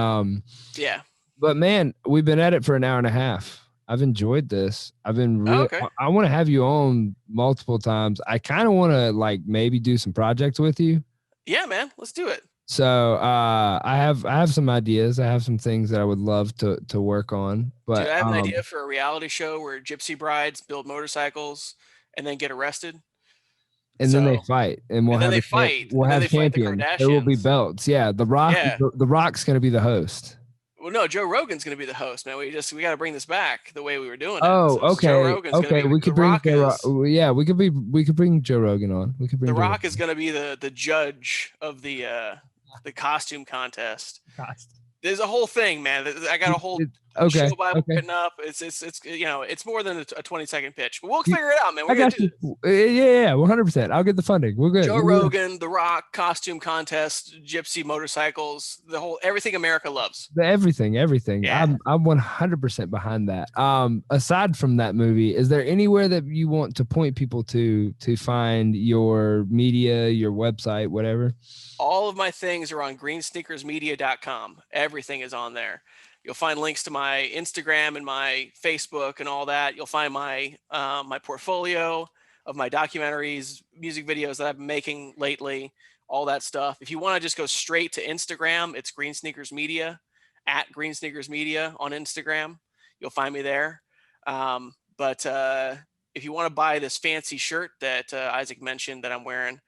yeah. But man, we've been at it for an hour and a half. I've enjoyed this. I've been really. Okay. I want to have you on multiple times. I kind of want to like maybe do some projects with you. Yeah, man. Let's do it. So I have some ideas. I have some things that I would love to work on. But dude, I have an idea for a reality show where gypsy brides build motorcycles and then get arrested. And then they fight, and we'll have fight. We'll have champions. There will be belts. Yeah, the Rock. Yeah. The Rock's going to be the host. Well, no, Joe Rogan's going to be the host, man. We got to bring this back the way we were doing it. Oh, So okay. Joe Rogan's okay, we could bring yeah, we could bring Joe Rogan on. We could bring The Rock is going to be the judge of the costume contest. There's a whole thing, man. I got a whole show Bible written up. It's it's more than a 20-second pitch, but we'll figure it out, man. I got you. Yeah, 100%. I'll get the funding. We're good. Joe Rogan, The Rock, costume contest, gypsy motorcycles, everything America loves. Everything. Yeah. I'm 100% behind that. Aside from that movie, is there anywhere that you want to point people to find your media, your website, whatever? All of my things are on greensneakersmedia.com. Everything is on there. You'll find links to my Instagram and my Facebook and all that. You'll find my my portfolio of my documentaries, music videos that I've been making lately, all that stuff. If you want to just go straight to Instagram, it's Green Sneakers Media, at Green Sneakers Media on Instagram. You'll find me there. But if you want to buy this fancy shirt that Isaac mentioned that I'm wearing,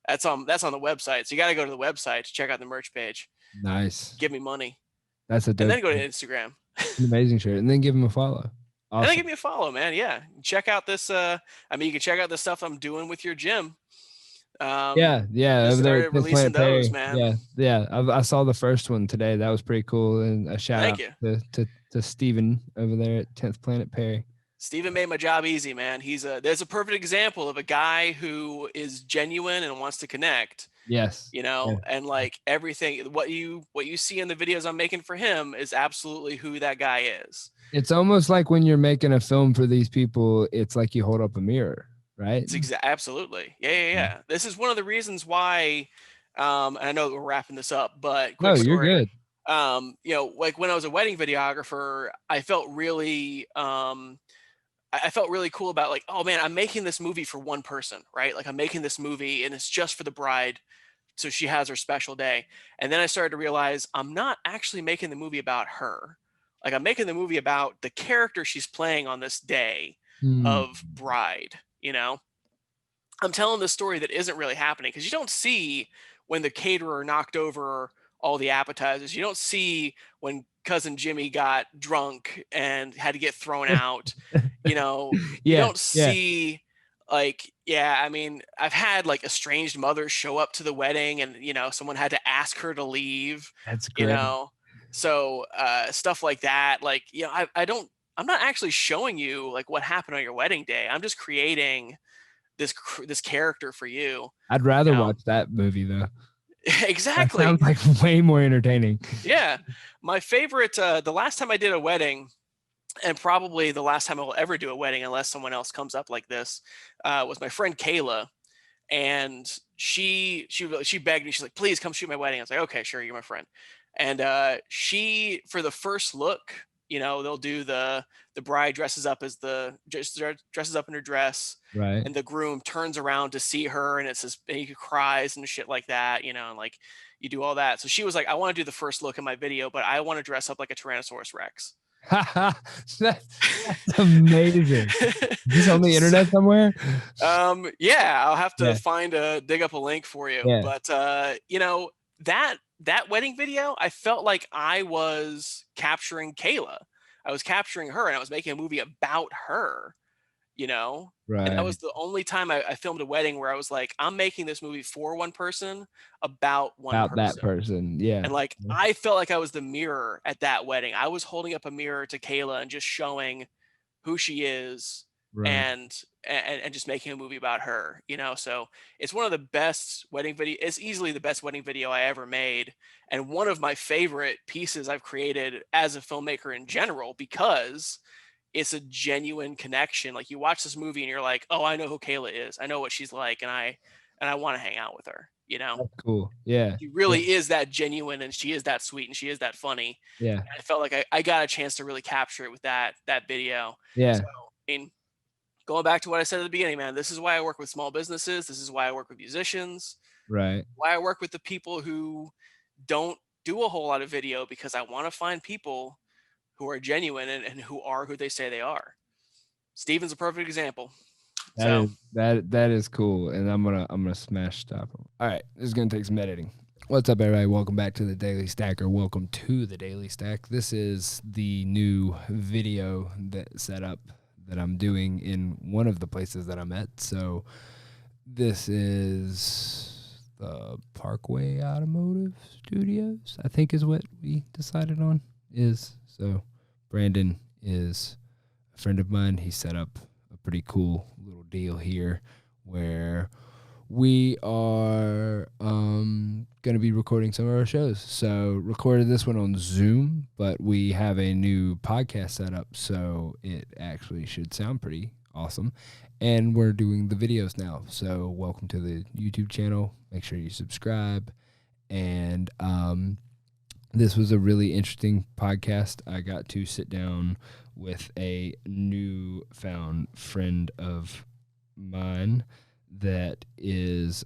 that's on the website. So you got to go to the website to check out the merch page. Nice. Give me money. That's a dope. And then go to Instagram. An amazing shirt. And then give him a follow. Awesome. And then give me a follow, man. Yeah. Check out this. You can check out the stuff I'm doing with your gym. Yeah. Over there, releasing those, man. Yeah. I saw the first one today. That was pretty cool. And a shout out to Steven over there at 10th Planet Perry. Steven made my job easy, man. There's a perfect example of a guy who is genuine and wants to connect. Yes. And like everything, what you see in the videos I'm making for him is absolutely who that guy is. It's almost like when you're making a film for these people, it's like you hold up a mirror, right? It's absolutely. Yeah. This is one of the reasons why, and I know that we're wrapping this up, but quick story. You're good. Like when I was a wedding videographer, I felt really cool about like, oh man, I'm making this movie for one person, right? Like I'm making this movie and it's just for the bride. So she has her special day. And then I started to realize I'm not actually making the movie about her. Like I'm making the movie about the character she's playing on this day of bride, I'm telling this story that isn't really happening because you don't see when the caterer knocked over all the appetizers. You don't see when cousin Jimmy got drunk and had to get thrown out. You don't see I mean, I've had like estranged mothers show up to the wedding and, someone had to ask her to leave. That's great. So stuff like that. Like, I'm not actually showing you like what happened on your wedding day. I'm just creating this character for you. I'd rather watch that movie though. Exactly. That sounds like way more entertaining. Yeah. My favorite, the last time I did a wedding, and probably the last time I will ever do a wedding unless someone else comes up like this, was my friend Kayla. And she begged me, she's like, please come shoot my wedding. I was like, okay, sure, you're my friend. And she, for the first look, they'll do the bride dresses up dresses up in her dress, right? And the groom turns around to see her, and it says he cries and shit like that, and like you do all that. So she was like, I want to do the first look in my video, but I want to dress up like a Tyrannosaurus Rex. That's amazing. Is this on the internet somewhere? Yeah, I'll have to dig up a link for you. Yeah. But that wedding video, I felt like I was capturing Kayla. I was capturing her, and I was making a movie about her. Right. And that was the only time I filmed a wedding where I was like, I'm making this movie for one person about that person. Yeah. And like, I felt like I was the mirror at that wedding. I was holding up a mirror to Kayla and just showing who she is Right. and just making a movie about her, you know. So it's one of the best wedding video. It's easily the best wedding video I ever made, and one of my favorite pieces I've created as a filmmaker in general, because it's a genuine connection. Like, you watch this movie and you're like, oh, I know who Kayla is. I know what she's like, and I want to hang out with her, you know. That's cool. Yeah. She Yeah. really is that genuine, and she is that sweet, and she is that funny. Yeah. And I felt like I got a chance to really capture it with that video. Yeah. So, I mean, going back to what I said at the beginning, man, this is why I work with small businesses. This is why I work with musicians. Right. Why I work with the people who don't do a whole lot of video, because I want to find people who are genuine and who are who they say they are. Steven's a perfect example. So That is cool, and I'm gonna smash stop. All right, this is gonna take some editing. What's up, everybody? Welcome back to the Daily Stack, or welcome to the Daily Stack. This is the new video setup that I'm doing in one of the places that I'm at. So this is the Parkway Automotive Studios, I think is what we decided on. So Brandon is a friend of mine. He set up a pretty cool little deal here where we are going to be recording some of our shows. So recorded this one on Zoom, but we have a new podcast set up, so it actually should sound pretty awesome. And we're doing the videos now. So welcome to the YouTube channel. Make sure you subscribe. And this was a really interesting podcast. I got to sit down with a newfound friend of mine that is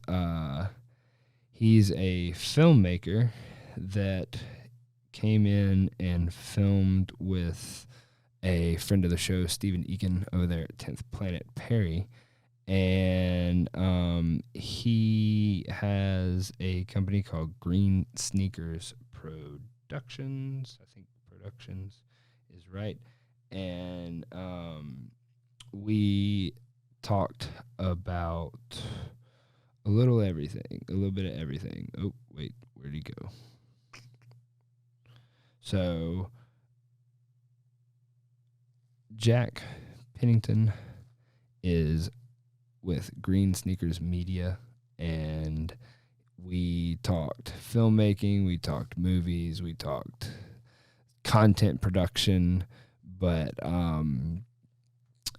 he's a filmmaker that came in and filmed with a friend of the show, Stephen Eakin, over there at 10th Planet Perry. And he has a company called Green Sneakers Productions. I think Productions is right. And we talked about a little bit of everything. Oh, wait, where'd he go? So Jack Pennington is with Green Sneakers Media, and we talked filmmaking, we talked movies, we talked content production, but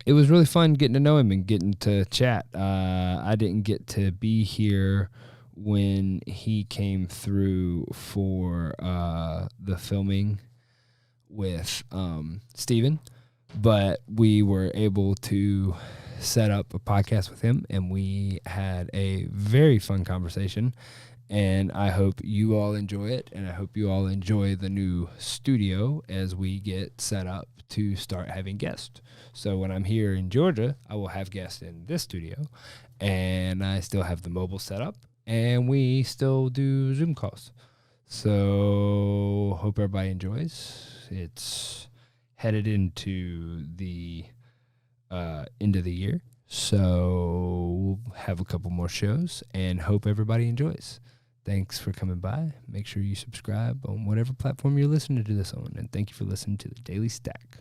it was really fun getting to know him and getting to chat. I didn't get to be here when he came through for the filming with Steven, but we were able to set up a podcast with him, and we had a very fun conversation. And I hope you all enjoy it, and I hope you all enjoy the new studio as we get set up to start having guests. So when I'm here in Georgia, I will have guests in this studio, and I still have the mobile set up, and we still do Zoom calls. So hope everybody enjoys. It's headed into the end of the year, so we'll have a couple more shows, and hope everybody enjoys. Thanks for coming by. Make sure you subscribe on whatever platform you're listening to this on, and thank you for listening to the Daily Stack.